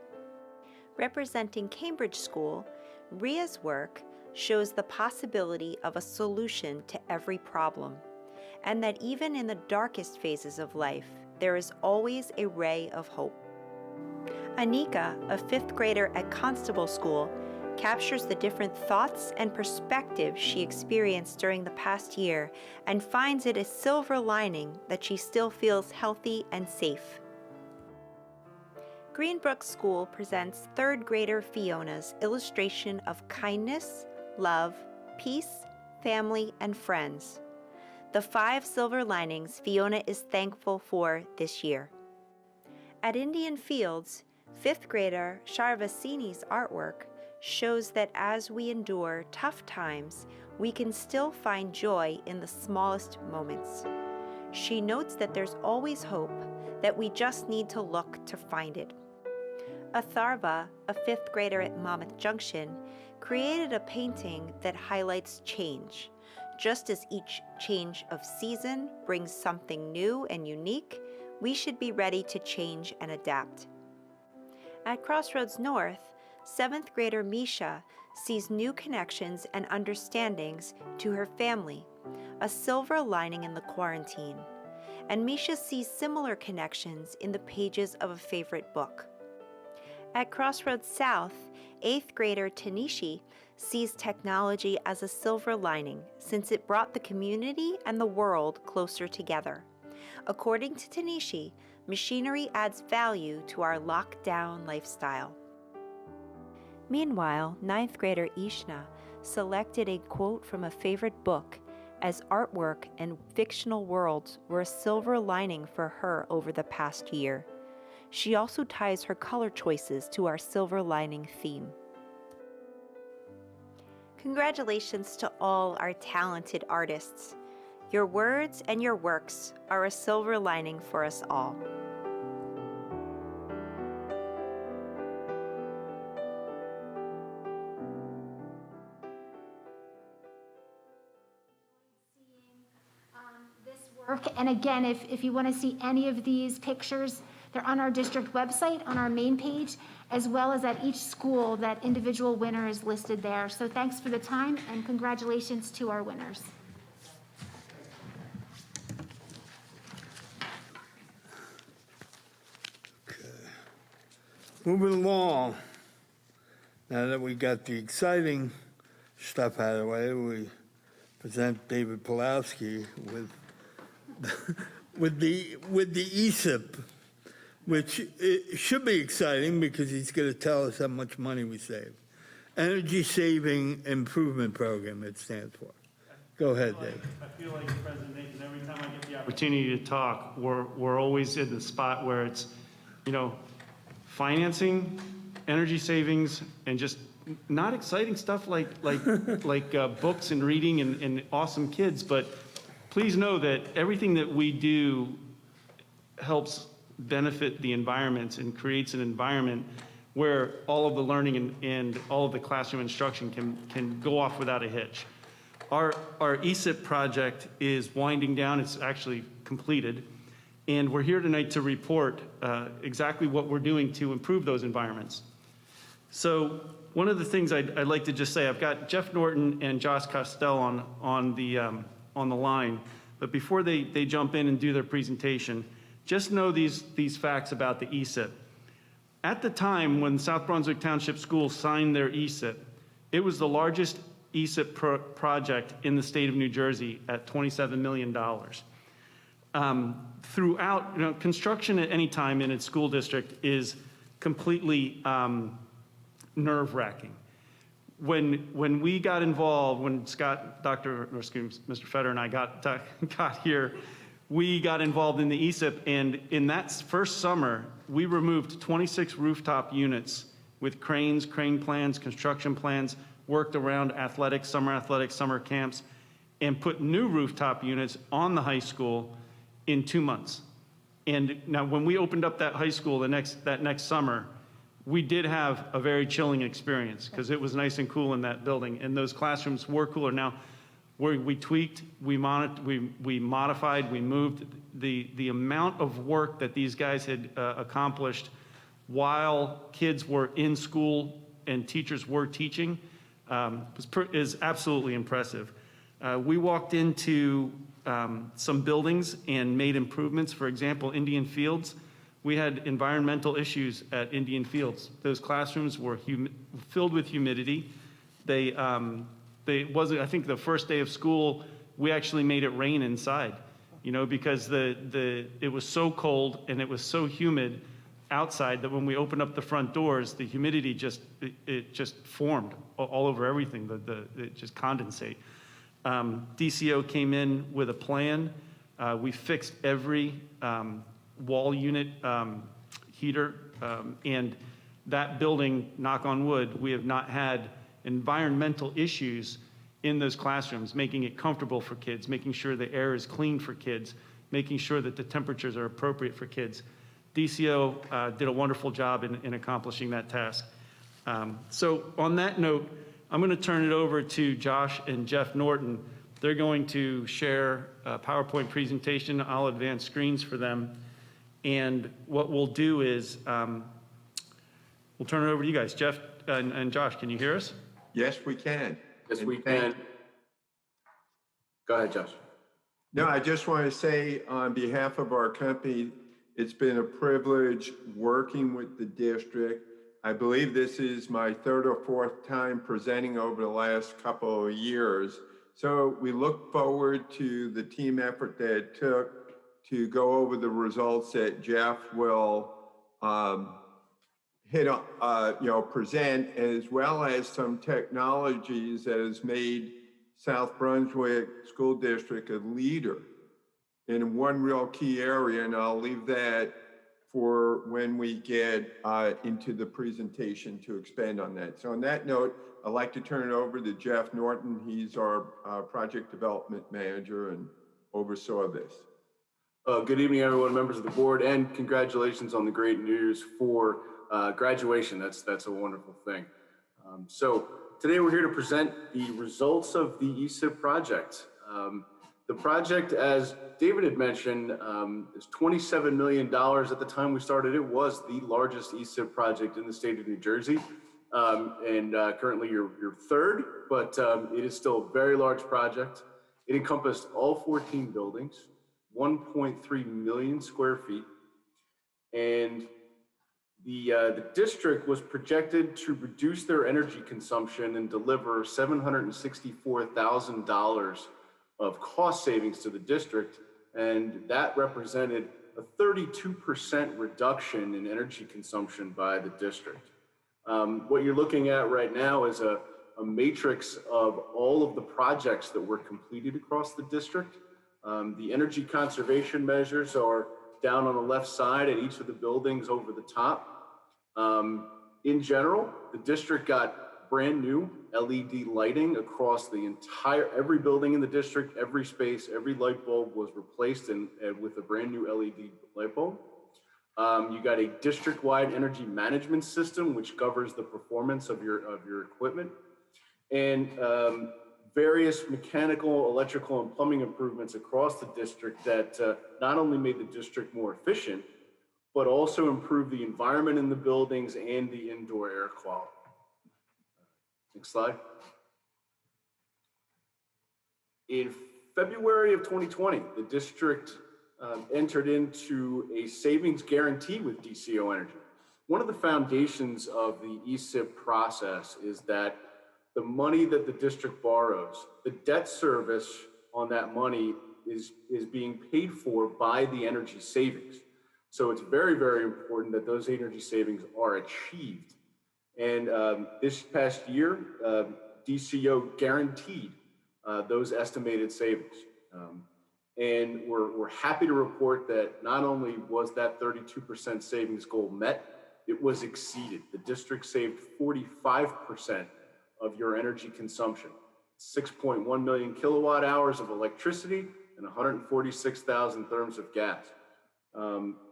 Representing Cambridge School, Ria's work shows the possibility of a solution to every problem, and that even in the darkest phases of life, there is always a ray of hope. Anika, a fifth grader at Constable School, captures the different thoughts and perspectives she experienced during the past year and finds it a silver lining that she still feels healthy and safe. Greenbrook School presents third grader Fiona's illustration of kindness, love, peace, family, and friends. The 5 silver linings Fiona is thankful for this year. At Indian Fields, 5th grader Sharvasini's artwork shows that as we endure tough times, we can still find joy in the smallest moments. She notes that there's always hope, that we just need to look to find it. Atharva, a 5th grader at Monmouth Junction, created a painting that highlights change. Just as each change of season brings something new and unique, we should be ready to change and adapt. At Crossroads North, 7th grader Misha sees new connections and understandings to her family, a silver lining in the quarantine. And Misha sees similar connections in the pages of a favorite book. At Crossroads South, 8th grader Tanishi sees technology as a silver lining since it brought the community and the world closer together. According to Tanishi, machinery adds value to our lockdown lifestyle. Meanwhile, 9th grader Ishna selected a quote from a favorite book as artwork and fictional worlds were a silver lining for her over the past year. She also ties her color choices to our silver lining theme. Congratulations to all our talented artists. Your words and your works are a silver lining for us all. This work And again, if you want to see any of these pictures, they're on our district website, on our main page, as well as at each school, that individual winner is listed there. So thanks for the time and congratulations to our winners. Moving along, now that we got the exciting stuff out of the way, we present David Pulowski with the Ecip, which it should be exciting because he's going to tell us how much money we saved. Energy Saving Improvement Program, it stands for. Go ahead, Dave. I feel like President Nathan, every time I get the opportunity to talk, we're always in the spot where it's, financing, energy savings, and just not exciting stuff like books and reading and awesome kids, but please know that everything that we do helps benefit the environment and creates an environment where all of the learning and all of the classroom instruction can go off without a hitch. Our Ecip project is winding down. It's actually completed. And we're here tonight to report exactly what we're doing to improve those environments. So one of the things I'd like to just say, I've got Jeff Norton and Josh Costell on the line, but before they jump in and do their presentation, just know these facts about the Ecip. At the time when South Brunswick Township Schools signed their Ecip, it was the largest Ecip project in the state of New Jersey at $27 million. Throughout, construction at any time in its school district is completely nerve-wracking. When we got involved, when Mr. Fetter and I got here, we got involved in the Ecip, and in that first summer, we removed 26 rooftop units with cranes, crane plans, construction plans, worked around athletics, summer camps, and put new rooftop units on the high school in 2 months. And now when we opened up that high school that next summer, we did have a very chilling experience because it was nice and cool in that building, and those classrooms were cooler. Now, we tweaked, we modified, we moved. The amount of work that these guys had accomplished while kids were in school and teachers were teaching is absolutely impressive. We walked into some buildings and made improvements. For example, Indian Fields, we had environmental issues at Indian Fields. Those classrooms were filled with humidity. I think the first day of school, we actually made it rain inside, because it was so cold and it was so humid outside that when we opened up the front doors, the humidity just formed all over everything. It just condensate. DCO came in with a plan. We fixed every wall unit heater, and that building, knock on wood, we have not had environmental issues in those classrooms, making it comfortable for kids, making sure the air is clean for kids, making sure that the temperatures are appropriate for kids. DCO did a wonderful job in accomplishing that task. So on that note, I'm going to turn it over to Josh and Jeff Norton. They're going to share a PowerPoint presentation. I'll advance screens for them. And what we'll do is we'll turn it over to you guys. Jeff and Josh, can you hear us? Yes, we can. Yes, we can. Go ahead, Josh. No, I just want to say on behalf of our company, it's been a privilege working with the district. I believe this is my third or fourth time presenting over the last couple of years. So we look forward to the team effort that it took to go over the results that Jeff will present, as well as some technologies that has made South Brunswick School District a leader in one real key area, and I'll leave that for when we get into the presentation to expand on that. So on that note, I'd like to turn it over to Jeff Norton. He's our project development manager and oversaw this. Good evening, everyone, members of the board, and congratulations on the great news for graduation. That's a wonderful thing. So today we're here to present the results of the Ecip project. The The project, as David had mentioned, is $27 million. At the time we started, it was the largest Ecip project in the state of New Jersey. Currently you're third, but it is still a very large project. It encompassed all 14 buildings, 1.3 million square feet, and the district was projected to reduce their energy consumption and deliver $764,000 of cost savings to the district, and that represented a 32% reduction in energy consumption by the district. What you're looking at right now is a matrix of all of the projects that were completed across the district. The energy conservation measures are down on the left side at each of the buildings over the top. In general, the district got brand new LED lighting across the every building in the district, every space, every light bulb was replaced with a brand new LED light bulb. You got a district-wide energy management system, which governs the performance of your equipment, and various mechanical, electrical, and plumbing improvements across the district that not only made the district more efficient, but also improved the environment in the buildings and the indoor air quality. Next slide. In February of 2020, the district entered into a savings guarantee with DCO Energy. One of the foundations of the Ecip process is that the money that the district borrows, the debt service on that money is being paid for by the energy savings. So it's very, very important that those energy savings are achieved. And this past year, DCO guaranteed those estimated savings. And we're happy to report that not only was that 32% savings goal met, it was exceeded. The district saved 45% of your energy consumption, 6.1 million kilowatt hours of electricity and 146,000 therms of gas.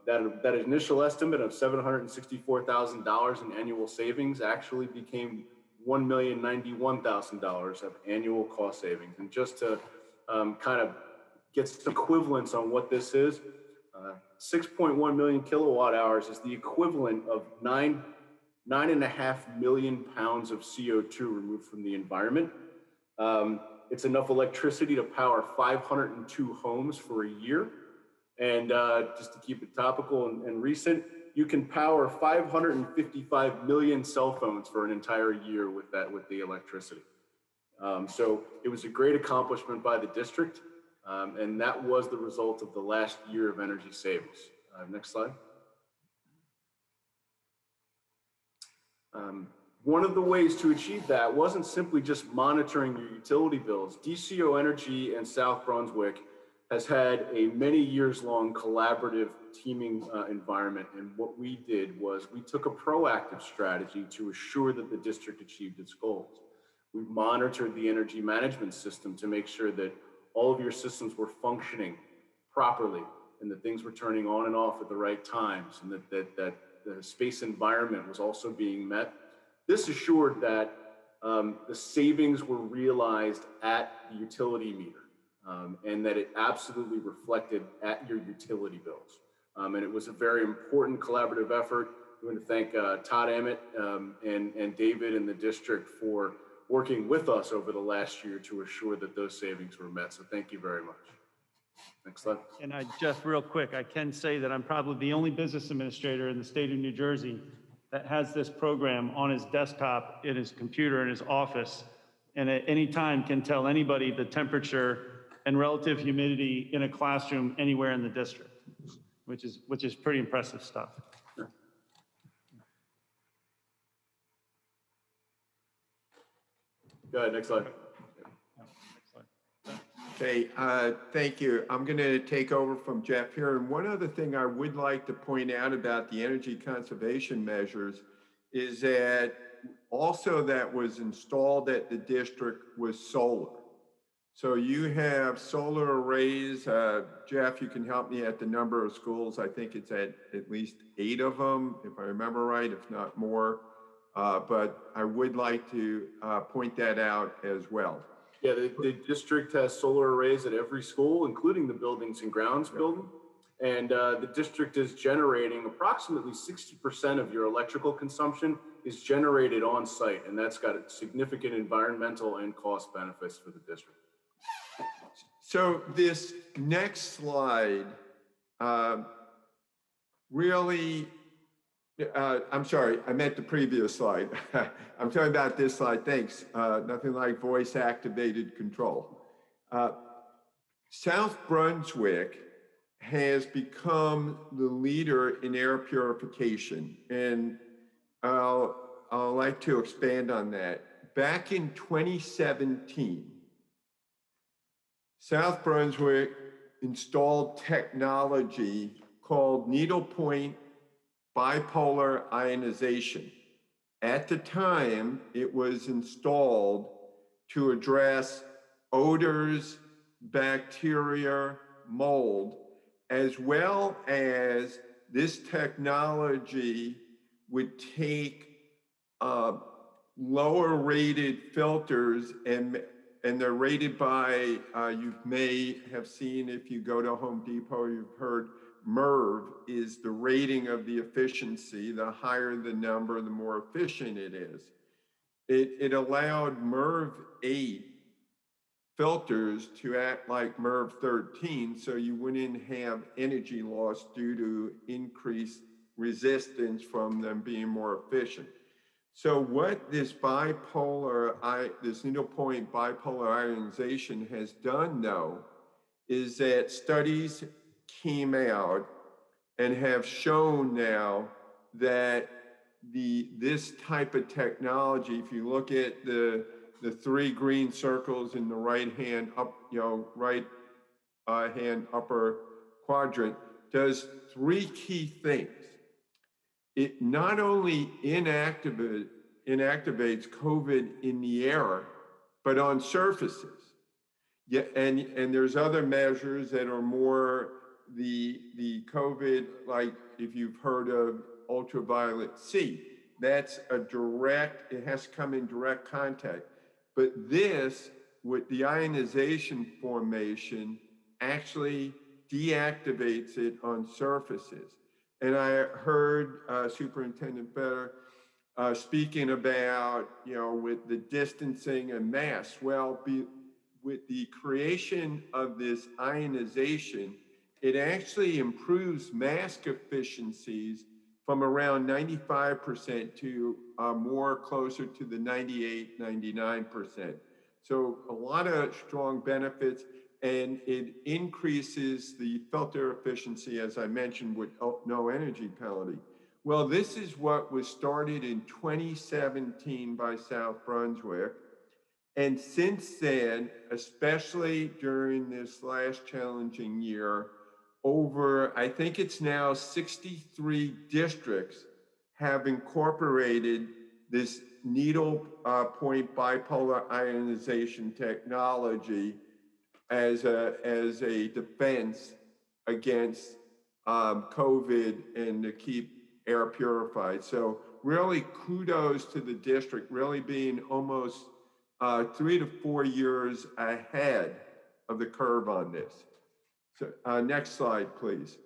That initial estimate of $764,000 in annual savings actually became $1,091,000 of annual cost savings. And just to kind of get some equivalence on what this is, 6.1 million kilowatt hours is the equivalent of 9.5 million pounds of CO2 removed from the environment. It's enough electricity to power 502 homes for a year. And just to keep it topical and recent, you can power 555 million cell phones for an entire year with the electricity. So it was a great accomplishment by the district, and that was the result of the last year of energy savings. Next slide. One of the ways to achieve that wasn't simply just monitoring your utility bills. DCO Energy and South Brunswick has had a many years long collaborative teaming environment. And what we did was we took a proactive strategy to assure that the district achieved its goals. We monitored the energy management system to make sure that all of your systems were functioning properly and that things were turning on and off at the right times, and that the space environment was also being met. This assured that the savings were realized at the utility meter. And that it absolutely reflected at your utility bills. And it was a very important collaborative effort. We want to thank Todd Emmett and David and the district for working with us over the last year to assure that those savings were met. So thank you very much. Next slide. And just real quick, I can say that I'm probably the only business administrator in the state of New Jersey that has this program on his desktop, in his computer, in his office, and at any time can tell anybody the temperature and relative humidity in a classroom anywhere in the district, which is pretty impressive stuff. Go ahead, next slide. Okay, thank you. I'm going to take over from Jeff here. And one other thing I would like to point out about the energy conservation measures is that also that was installed at the district was solar. So you have solar arrays. Jeff, you can help me at the number of schools. I think it's at least 8 of them, if I remember right, if not more. But I would like to point that out as well. Yeah, the district has solar arrays at every school, including the buildings and grounds building. And the district is generating approximately 60% of your electrical consumption is generated on site. And that's got significant environmental and cost benefits for the district. So this next slide really, I'm sorry, I meant the previous slide. I'm talking about this slide, thanks. Nothing like voice activated control. South Brunswick has become the leader in air purification, and I'll like to expand on that. Back in 2017, South Brunswick installed technology called needlepoint bipolar ionization. At the time, it was installed to address odors, bacteria, mold, as well as this technology would take lower rated filters, and they're rated by, you may have seen if you go to Home Depot, you've heard MERV is the rating of the efficiency. The higher the number, the more efficient it is. It allowed MERV 8 filters to act like MERV 13, so you wouldn't have energy loss due to increased resistance from them being more efficient. So what this this needlepoint bipolar ionization has done, though, is that studies came out and have shown now that this type of technology, if you look at the three green circles in the right hand upper quadrant, does three key things. It not only inactivates COVID in the air, but on surfaces. Yeah, and there's other measures that are more the COVID, like if you've heard of ultraviolet C, that's it has to come in direct contact. But this, with the ionization formation, actually deactivates it on surfaces. And I heard Superintendent Fetter speaking about, with the distancing and masks. Well, with the creation of this ionization, it actually improves mask efficiencies from around 95% to more closer to the 98, 99%. So a lot of strong benefits, and it increases the filter efficiency, as I mentioned, with no energy penalty. Well, this is what was started in 2017 by South Brunswick. And since then, especially during this last challenging year, I think it's now 63 districts have incorporated this needle point bipolar ionization technology as a defense against COVID and to keep air purified. So really kudos to the district, really being almost 3 to 4 years ahead of the curve on this. So next slide, please.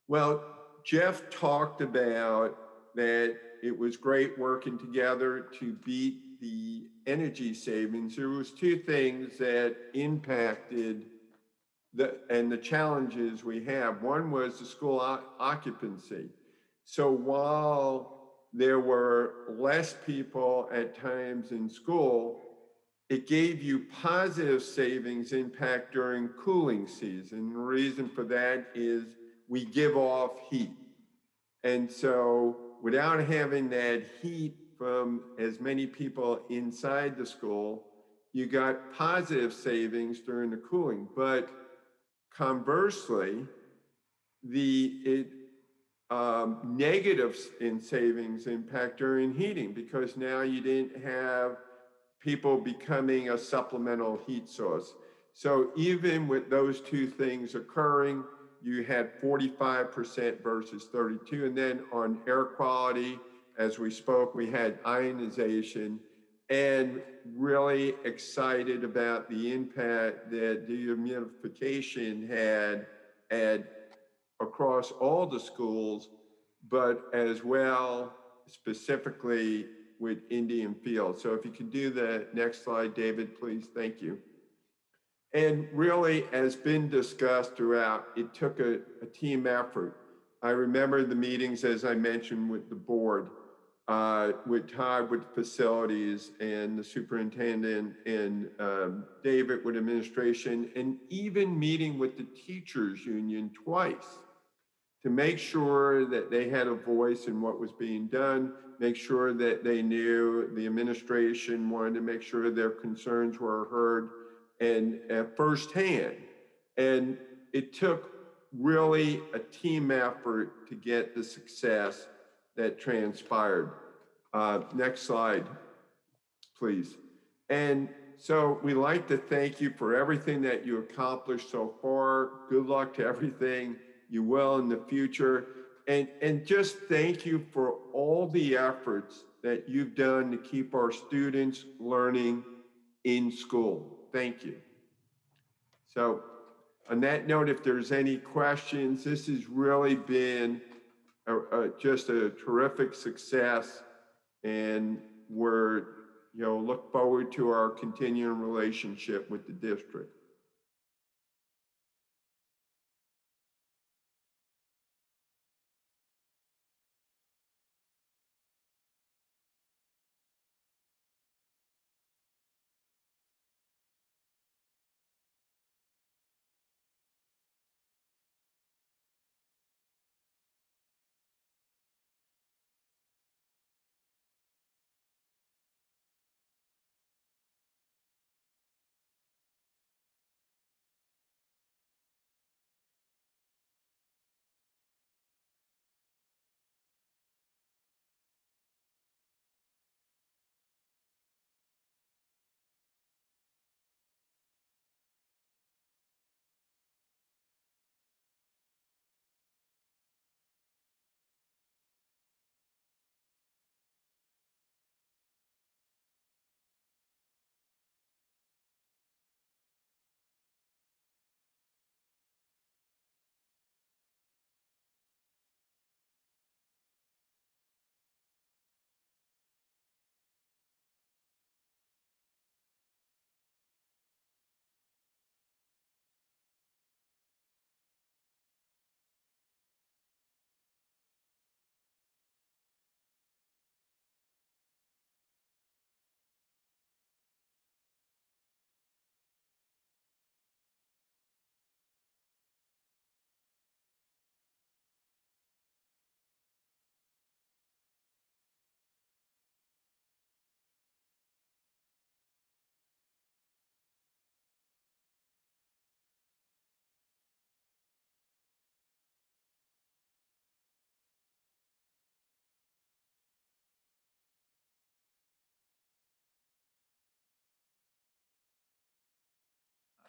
Well, Jeff talked about that it was great working together to beat the energy savings. There was two things that impacted the challenges we have. One was the school occupancy. So while there were less people at times in school, it gave you positive savings impact during cooling season. The reason for that is we give off heat. And so without having that heat from as many people inside the school, you got positive savings during the cooling. But conversely, negatives in savings impact during heating, because now you didn't have people becoming a supplemental heat source. So even with those two things occurring, you had 45% versus 32. And then on air quality, as we spoke, we had ionization. and really excited about the impact that dehumidification had across all the schools, but as well specifically with Indian Field. So if you could do the next slide, David, please. Thank you. And really, as been discussed throughout, it took a team effort. I remember the meetings, as I mentioned, with the board, with Todd with facilities and the superintendent and David with administration, and even meeting with the teachers union twice to make sure that they had a voice in what was being done, make sure that they knew the administration wanted to make sure their concerns were heard and firsthand. And it took really a team effort to get the success that transpired. Next slide, please. And so we like to thank you for everything that you accomplished so far. Good luck to everything you will in the future. And just thank you for all the efforts that you've done to keep our students learning in school. Thank you. So on that note, if there's any questions, this has really been just a terrific success, and we're, look forward to our continuing relationship with the district.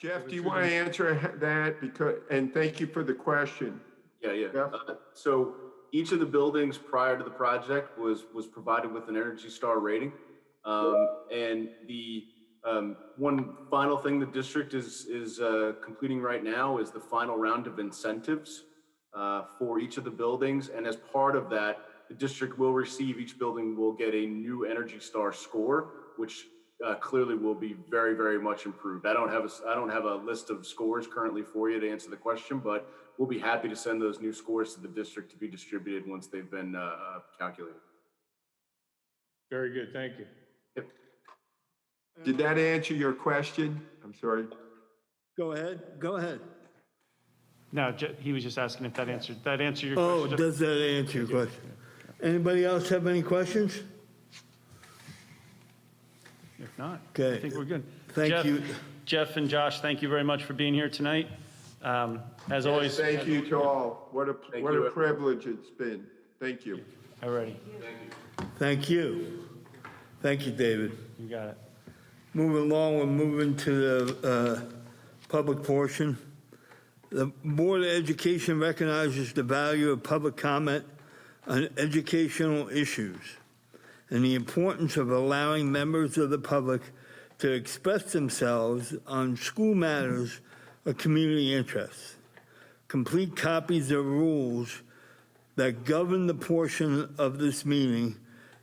Jeff, do you want to answer that? And thank you for the question. Yeah. Jeff? So each of the buildings prior to the project was provided with an Energy Star rating. And the one final thing the district is completing right now is the final round of incentives for each of the buildings. And as part of that, the district will receive, each building will get a new Energy Star score, which clearly will be very, very much improved. I don't have a list of scores currently for you to answer the question, but we'll be happy to send those new scores to the district to be distributed once they've been calculated. Very good, thank you. Yep. Did that answer your question? I'm sorry. Go ahead. No, he was just asking if that answered your Oh, question. does that answer your question? Anybody else have any questions? If not, Okay. I think we're good. Thank you. Jeff and Josh, thank you very much for being here tonight. As always. Thank you to all. What a privilege it's been. Thank you. All righty. Thank you. Thank you, David. You got it. Moving along, we're moving to the public portion. The Board of Education recognizes the value of public comment on educational issues. and the importance of allowing members of the public to express themselves on school matters of community interest. Complete copies of rules that govern the portion of this meeting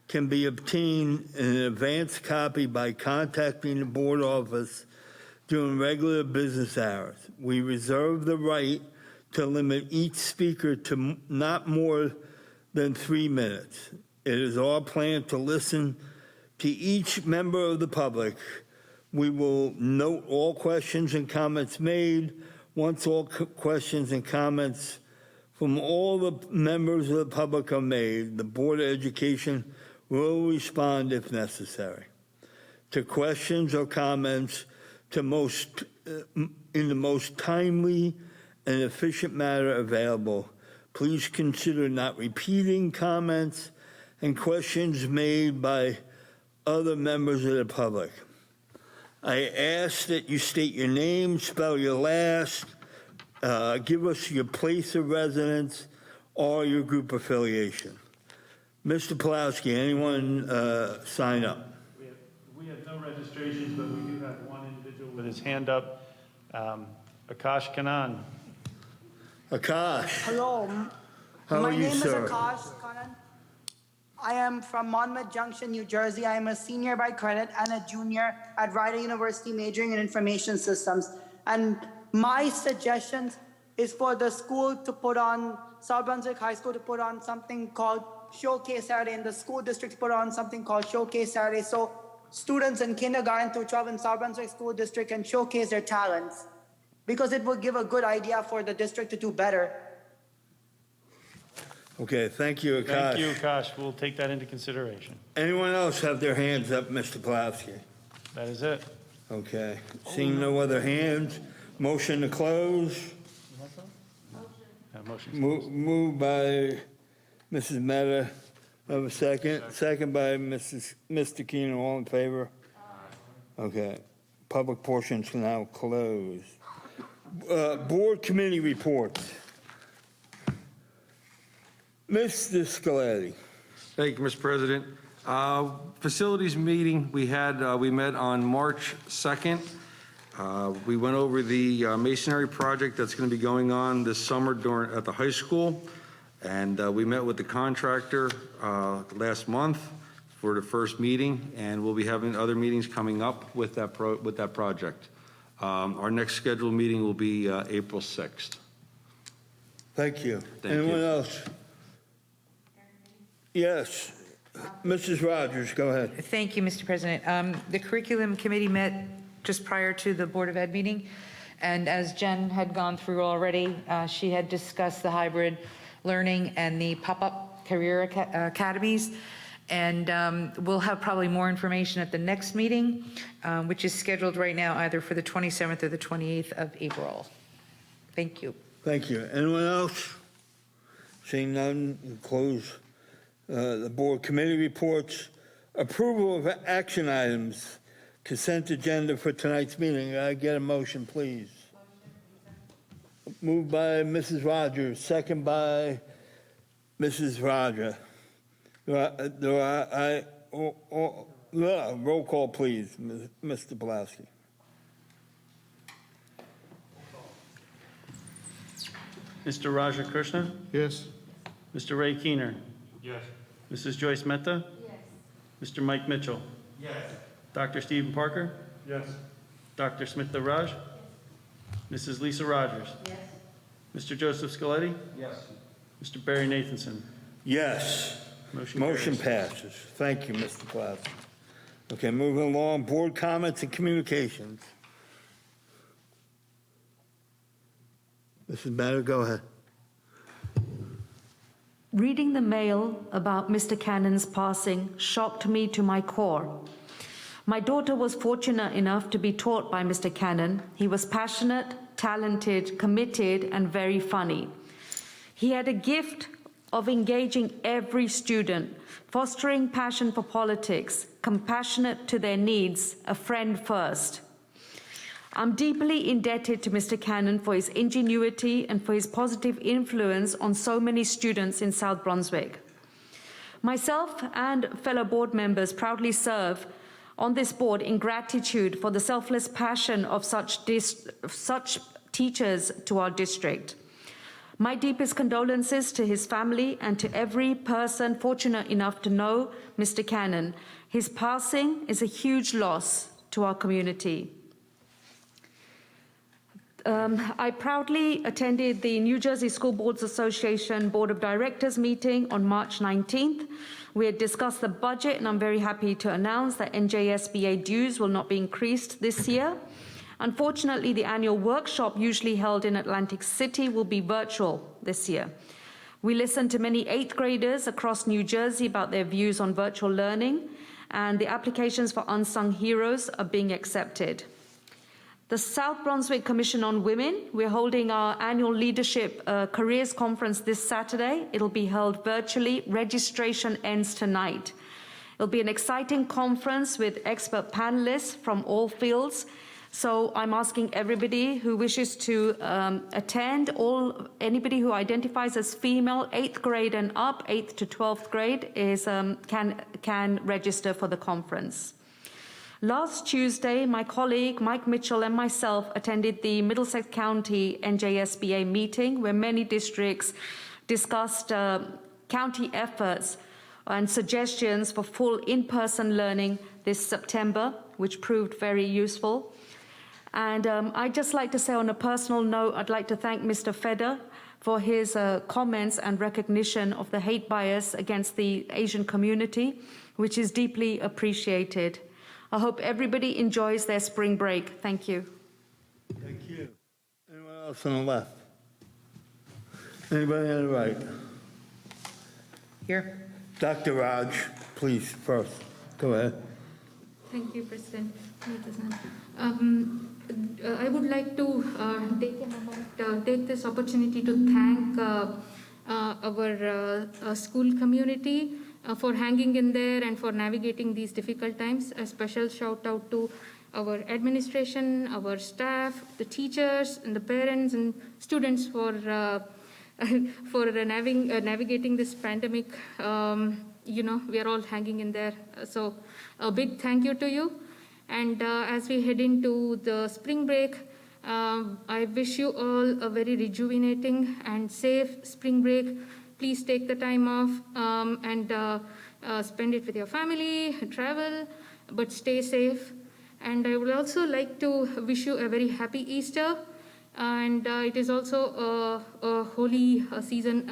can be obtained in an advance copy by contacting the board office during regular business hours. We reserve the right to limit each speaker to not more than 3 minutes. It is our plan to listen to each member of the public. We will note all questions and comments made. Once all questions and comments from all the members of the public are made, the Board of Education will respond if necessary to questions or comments in the most timely and efficient manner available. Please consider not repeating comments and questions made by other members of the public. I ask that you state your name, spell your last, give us your place of residence or your group affiliation. Mr. Pulowski, anyone sign up? We have no registrations, but we do have one individual with his hand up. Akash Kanan. Akash, Hello. how are My you, name sir? is Akash Kanan. I am from Monmouth Junction, New Jersey. I am a senior by credit and a junior at Rider University majoring in information systems. And my suggestions is for the school to put on, South Brunswick High School to put on something called Showcase Saturday, and the school district to put on something called Showcase Saturday. So students in kindergarten through 12 in South Brunswick School District can showcase their talents, because it will give a good idea for the district to do better. Okay, thank you, Akash. Thank you, Akash. We'll take that into consideration. Anyone else have their hands up, Mr. Pulowski? That is it. Okay, seeing no other hands, motion to close. Motion. Moved by Mrs. Meta. Have a second. Second by Mr. Keenan. All in favor? Okay. Public portions now closed. Board committee reports. Mr. Scaletti. Thank you, Mr. President. Facilities meeting, we met on March 2nd. We went over the masonry project that's going to be going on this summer at the high school. And we met with the contractor last month for the first meeting, and we'll be having other meetings coming up with that project. Our next scheduled meeting will be April 6th. Thank you. Thank Anyone you. else? Yes. Mrs. Rogers, go ahead. Thank you, Mr. President. The curriculum committee met just prior to the Board of Ed meeting, and as Jen had gone through already, she had discussed the hybrid learning and the pop-up career academies, and we'll have probably more information at the next meeting, which is scheduled right now either for the 27th or the 28th of April. Thank you. Thank you. Anyone else? Seeing none, we'll close the board committee reports. Approval of action items, consent agenda for tonight's meeting. I get a motion, please. Moved by Mrs. Rogers, second by Mrs. Roger. Roll call, please, Mr. Pulaski. Mr. Raja Krishna? Yes. Mr. Ray Keener? Yes. Mrs. Joyce Mehta? Yes. Mr. Mike Mitchell? Yes. Dr. Stephen Parker? Yes. Dr. Smith Raj? Mrs. Lisa Rogers? Yes. Mr. Joseph Scaletti? Yes. Mr. Barry Nathanson? Yes. Motion carries. passes. Thank you, Mr. Pulaski. Okay, moving along, board comments and communications. Mrs. Bader, go ahead. Reading the mail about Mr. Cannon's passing shocked me to my core. My daughter was fortunate enough to be taught by Mr. Cannon. He was passionate, talented, committed, and very funny. He had a gift of engaging every student, fostering passion for politics, compassionate to their needs, a friend first. I'm deeply indebted to Mr. Cannon for his ingenuity and for his positive influence on so many students in South Brunswick. Myself and fellow board members proudly serve on this board in gratitude for the selfless passion of such teachers to our district. My deepest condolences to his family and to every person fortunate enough to know Mr. Cannon. His passing is a huge loss to our community. I proudly attended the New Jersey School Boards Association Board of Directors meeting on March 19th. We had discussed the budget, and I'm very happy to announce that NJSBA dues will not be increased this year. Unfortunately, the annual workshop usually held in Atlantic City will be virtual this year. We listened to many 8th graders across New Jersey about their views on virtual learning, and the applications for unsung heroes are being accepted. The South Brunswick Commission on Women, we're holding our annual Leadership Careers Conference this Saturday. It'll be held virtually. Registration ends tonight. It'll be an exciting conference with expert panelists from all fields. So I'm asking everybody who wishes to attend, anybody who identifies as female, 8th grade and up, 8th to 12th grade, can register for the conference. Last Tuesday, my colleague Mike Mitchell and myself attended the Middlesex County NJSBA meeting, where many districts discussed county efforts and suggestions for full in-person learning this September, which proved very useful. And I'd just like to say on a personal note, I'd like to thank Mr. Feder for his comments and recognition of the hate bias against the Asian community, which is deeply appreciated. I hope everybody enjoys their spring break. Thank you. Thank you. Anyone else on the left? Anybody on the right? Here. Dr. Raj, please, first. Go ahead. Thank you, President. I would like to take this opportunity to thank our school community for hanging in there and for navigating these difficult times. A special shout out to our administration, our staff, the teachers, and the parents and students for navigating this pandemic. We are all hanging in there. So a big thank you to you. And as we head into the spring break, I wish you all a very rejuvenating and safe spring break. Please take the time off and spend it with your family, travel, but stay safe. And I would also like to wish you a very happy Easter. And it is also a holy season,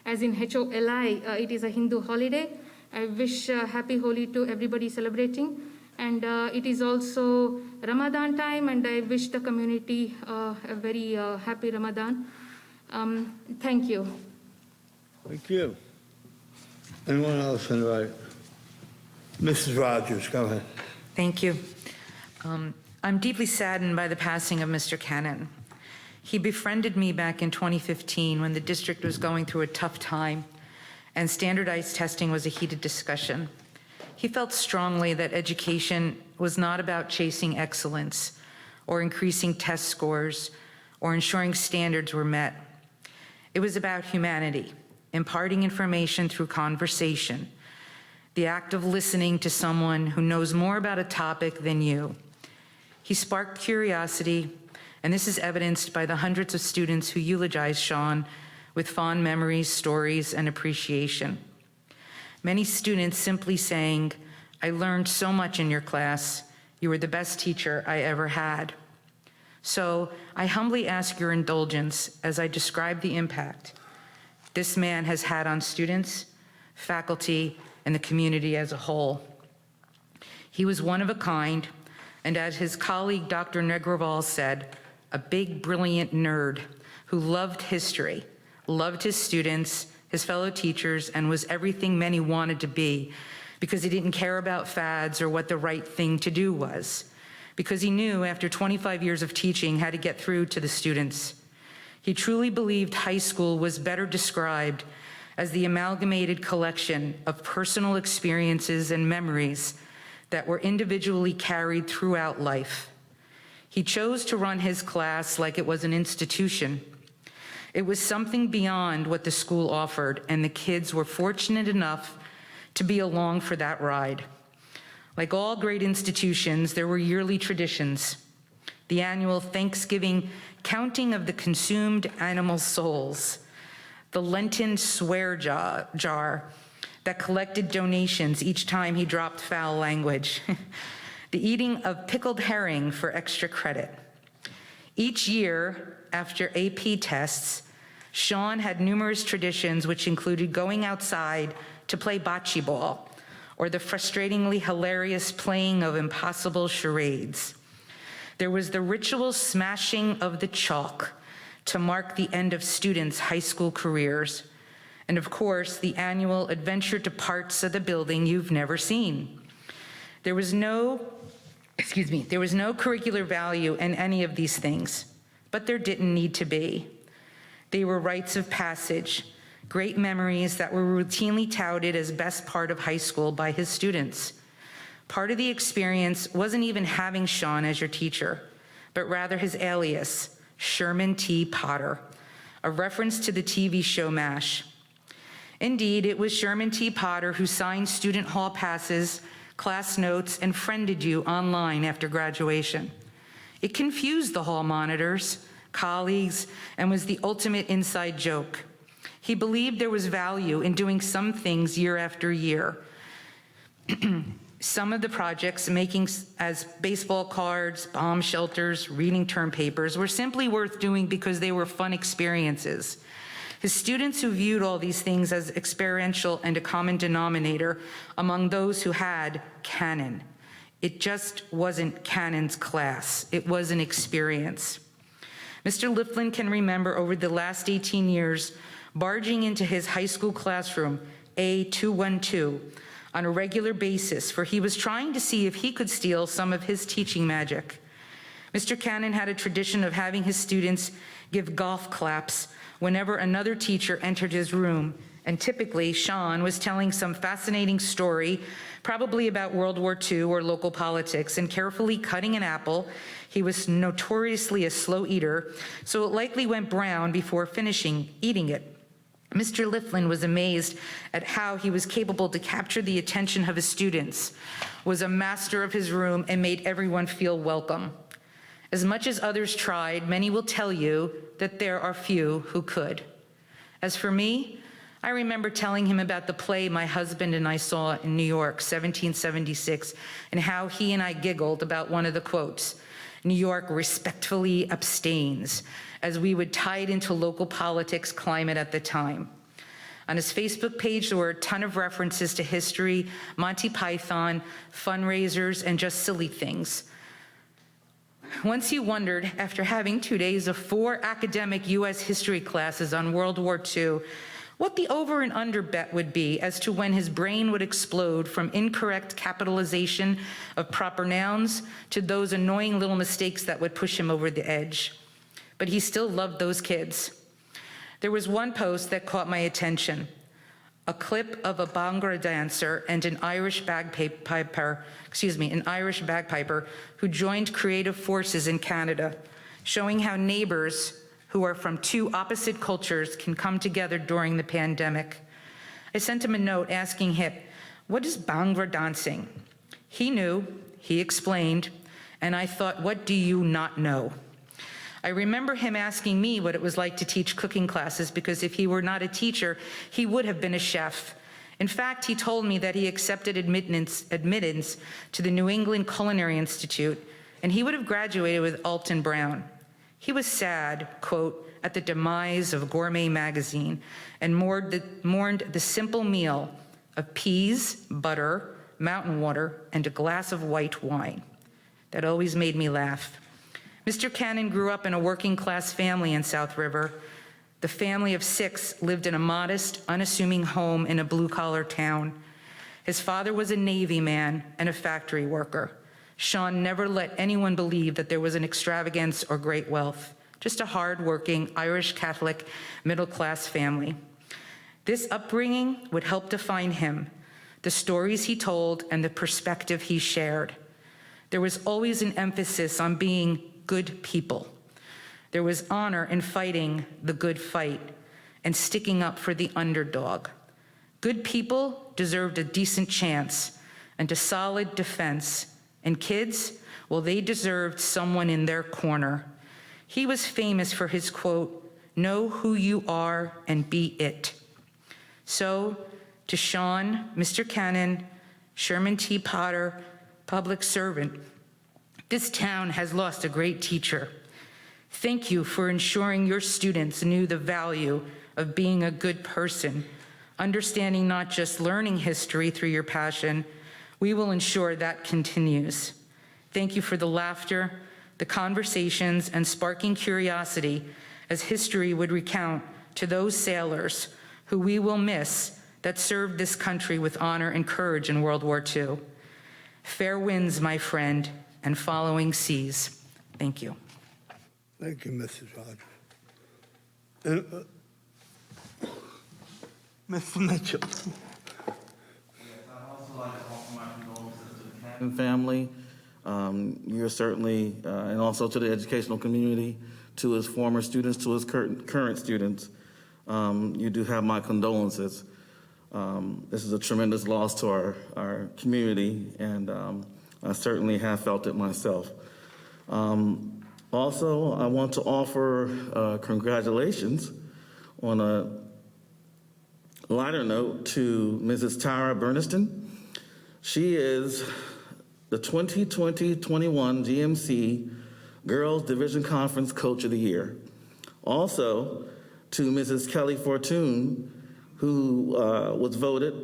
as in HOLI. It is a Hindu holiday. I wish happy Holi to everybody celebrating. And it is also Ramadan time, and I wish the community a very happy Ramadan. Thank you. Thank you. Anyone else on the right? Mrs. Rogers, go ahead. Thank you. I'm deeply saddened by the passing of Mr. Cannon. He befriended me back in 2015 when the district was going through a tough time and standardized testing was a heated discussion. He felt strongly that education was not about chasing excellence or increasing test scores or ensuring standards were met. It was about humanity, imparting information through conversation, the act of listening to someone who knows more about a topic than you. He sparked curiosity, and this is evidenced by the hundreds of students who eulogized Sean with fond memories, stories, and appreciation. Many students simply saying, "I learned so much in your class. You were the best teacher I ever had." So I humbly ask your indulgence as I describe the impact this man has had on students, faculty, and the community as a whole. He was one of a kind, and as his colleague Dr. Negroval said, a big, brilliant nerd who loved history, loved his students, his fellow teachers, and was everything many wanted to be, because he didn't care about fads or what the right thing to do was, because he knew after 25 years of teaching how to get through to the students. He truly believed high school was better described as the amalgamated collection of personal experiences and memories that were individually carried throughout life. He chose to run his class like it was an institution. It was something beyond what the school offered, and the kids were fortunate enough to be along for that ride. Like all great institutions, there were yearly traditions. The annual Thanksgiving counting of the consumed animal souls, the Lenten swear jar that collected donations each time he dropped foul language, the eating of pickled herring for extra credit. Each year, after AP tests, Sean had numerous traditions which included going outside to play bocce ball, or the frustratingly hilarious playing of impossible charades. There was the ritual smashing of the chalk to mark the end of students' high school careers, and of course, the annual adventure to parts of the building you've never seen. There was no curricular value in any of these things, but there didn't need to be. They were rites of passage, great memories that were routinely touted as best part of high school by his students. Part of the experience wasn't even having Sean as your teacher, but rather his alias, Sherman T. Potter, a reference to the TV show MASH. Indeed, it was Sherman T. Potter who signed student hall passes, class notes, and friended you online after graduation. It confused the hall monitors, colleagues, and was the ultimate inside joke. He believed there was value in doing some things year after year. Some of the projects, making as baseball cards, bomb shelters, reading term papers, were simply worth doing because they were fun experiences. His students who viewed all these things as experiential and a common denominator among those who had canon. It just wasn't canon's class. It was an experience. Mr. Liflin can remember over the last 18 years barging into his high school classroom, A212, on a regular basis, for he was trying to see if he could steal some of his teaching magic. Mr. Cannon had a tradition of having his students give golf claps whenever another teacher entered his room, and typically Sean was telling some fascinating story, probably about World War II or local politics, and carefully cutting an apple. He was notoriously a slow eater, so it likely went brown before finishing eating it. Mr. Liflin was amazed at how he was capable to capture the attention of his students, was a master of his room, and made everyone feel welcome. As much as others tried, many will tell you that there are few who could. As for me, I remember telling him about the play my husband and I saw in New York, 1776, and how he and I giggled about one of the quotes, "New York respectfully abstains," as we would tie it into local politics climate at the time. On his Facebook page, there were a ton of references to history, Monty Python, fundraisers, and just silly things. Once he wondered, after having 2 days of 4 academic U.S. history classes on World War II, what the over and under bet would be as to when his brain would explode from incorrect capitalization of proper nouns to those annoying little mistakes that would push him over the edge. But he still loved those kids. There was one post that caught my attention, a clip of a Bhangra dancer and an Irish bagpiper who joined creative forces in Canada, showing how neighbors who are from 2 opposite cultures can come together during the pandemic. I sent him a note asking him, "What is Bhangra dancing?" He knew, he explained, and I thought, what do you not know? I remember him asking me what it was like to teach cooking classes, because if he were not a teacher, he would have been a chef. In fact, he told me that he accepted admittance to the New England Culinary Institute, and he would have graduated with Alton Brown. He was sad, quote, at the demise of Gourmet magazine, and mourned the simple meal of peas, butter, mountain water, and a glass of white wine. That always made me laugh. Mr. Cannon grew up in a working-class family in South River. The family of 6 lived in a modest, unassuming home in a blue-collar town. His father was a Navy man and a factory worker. Sean never let anyone believe that there was an extravagance or great wealth, just a hard-working, Irish Catholic, middle-class family. This upbringing would help define him, the stories he told, and the perspective he shared. There was always an emphasis on being good people. There was honor in fighting the good fight and sticking up for the underdog. Good people deserved a decent chance and a solid defense. And kids, well, they deserved someone in their corner. He was famous for his quote, "Know who you are and be it." So, to Sean, Mr. Cannon, Sherman T. Potter, public servant, this town has lost a great teacher. Thank you for ensuring your students knew the value of being a good person, understanding not just learning history through your passion. We will ensure that continues. Thank you for the laughter, the conversations, and sparking curiosity as history would recount to those sailors who we will miss that served this country with honor and courage in World War II. Fair winds, my friend, and following seas. Thank you. Thank you, Mrs. Rogers. Mr. Mitchell. I'd also like to offer my condolences to the Cannon family. You're certainly, and also to the educational community, to his former students, to his current students. You do have my condolences. This is a tremendous loss to our community, and I certainly have felt it myself. Also, I want to offer congratulations on a lighter note to Mrs. Tara Berniston. She is the 2020-21 GMC Girls Division Conference Coach of the Year. Also, to Mrs. Kelly Fortune, who was voted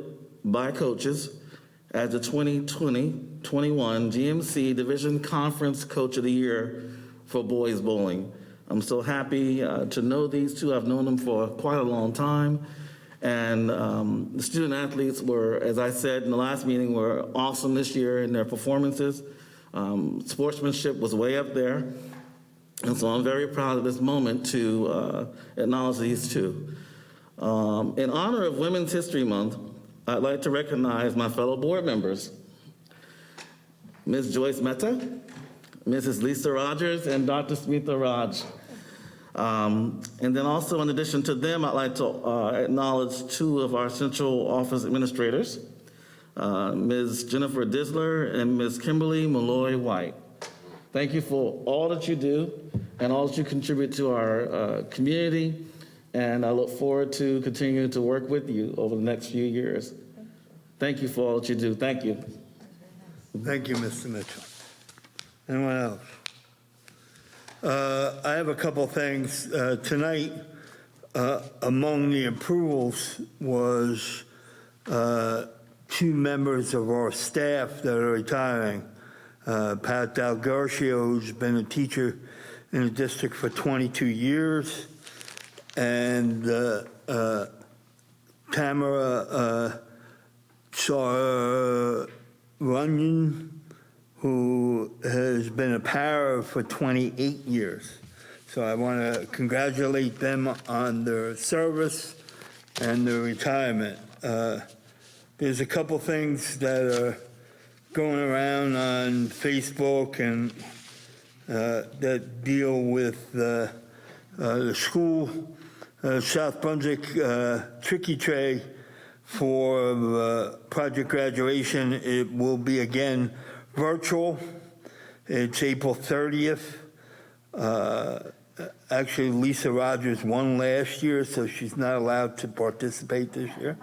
by coaches as the 2020-21 GMC Division Conference Coach of the Year for boys bowling. I'm so happy to know these two. I've known them for quite a long time. And the student athletes were, as I said in the last meeting, were awesome this year in their performances. Sportsmanship was way up there. And so I'm very proud of this moment to acknowledge these two. In honor of Women's History Month, I'd like to recognize my fellow board members, Ms. Joyce Mehta, Mrs. Lisa Rogers, and Dr. Smitha Raj. And then also, in addition to them, I'd like to acknowledge two of our central office administrators, Ms. Jennifer Disler and Ms. Kimberly Malloy White. Thank you for all that you do and all that you contribute to our community, and I look forward to continuing to work with you over the next few years. Thank you for all that you do. Thank you. Thank you, Mr. Mitchell. Anyone else? I have a couple things. Tonight, among the approvals was 2 members of our staff that are retiring. Pat Dalgarcio, who's been a teacher in the district for 22 years, and Tamara Runyon, who has been a para for 28 years. So I want to congratulate them on their service and their retirement. There's a couple things that are going around on Facebook and that deal with the school, South Brunswick Tricky Tray for project graduation. It will be again virtual. It's April 30th. Actually, Lisa Rogers won last year, so she's not allowed to participate this year.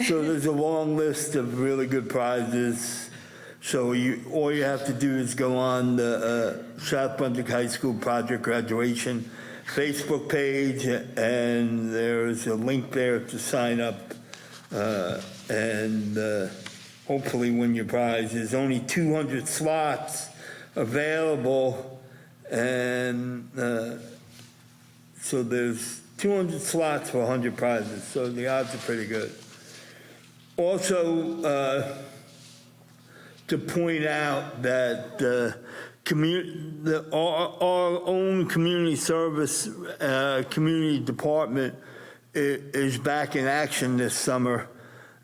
So there's a long list of really good prizes. So all you have to do is go on the South Brunswick High School project graduation Facebook page, and there's a link there to sign up and hopefully win your prize. There's only 200 slots available, and so there's 200 slots for 100 prizes, so the odds are pretty good. Also, to point out that our own community service community department is back in action this summer,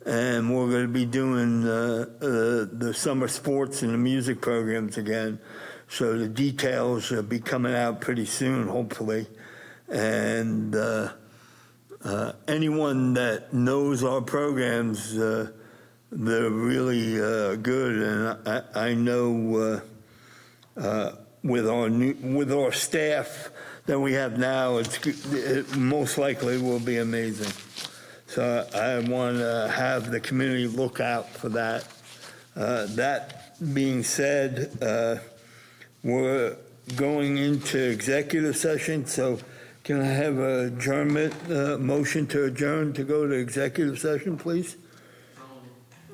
and we're going to be doing the summer sports and the music programs again. So the details will be coming out pretty soon, hopefully. And anyone that knows our programs, they're really good. And I know with our staff that we have now, it most likely will be amazing. So I want to have the community look out for that. That being said, we're going into executive session, so can I have a adjournment, motion to adjourn to go to executive session, please?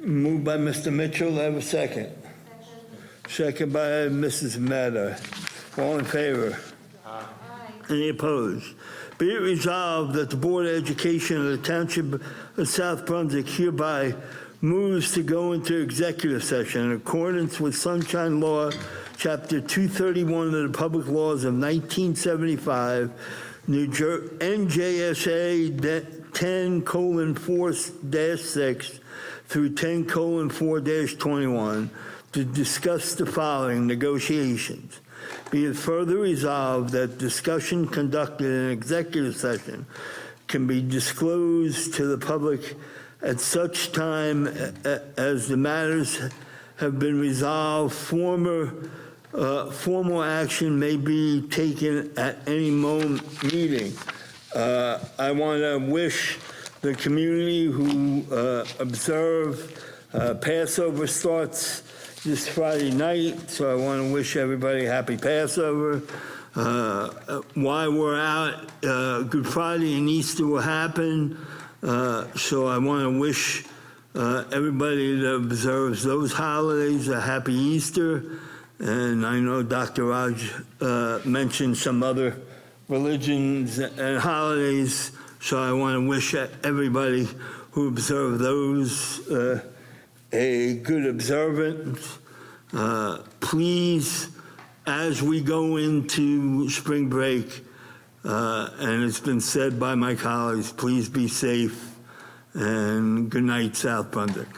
Moved by Mr. Mitchell, I have a second. Second by Mrs. Mehta. All in favor? Aye. Any opposed? Be it resolved that the Board of Education of the Township of South Brunswick hereby moves to go into executive session in accordance with Sunshine Law, Chapter 231 of the Public Laws of 1975, NJSA 10:4-6 through 10:4-21 to discuss the following negotiations. Be it further resolved that discussion conducted in executive session can be disclosed to the public at such time as the matters have been resolved. Formal action may be taken at any meeting. I want to wish the community who observe Passover starts this Friday night, so I want to wish everybody happy Passover. While we're out, Good Friday and Easter will happen, so I want to wish everybody that observes those holidays a happy Easter. And I know Dr. Raj mentioned some other religions and holidays, so I want to wish everybody who observe those a good observance. Please, as we go into spring break, and it's been said by my colleagues, please be safe, and good night, South Brunswick.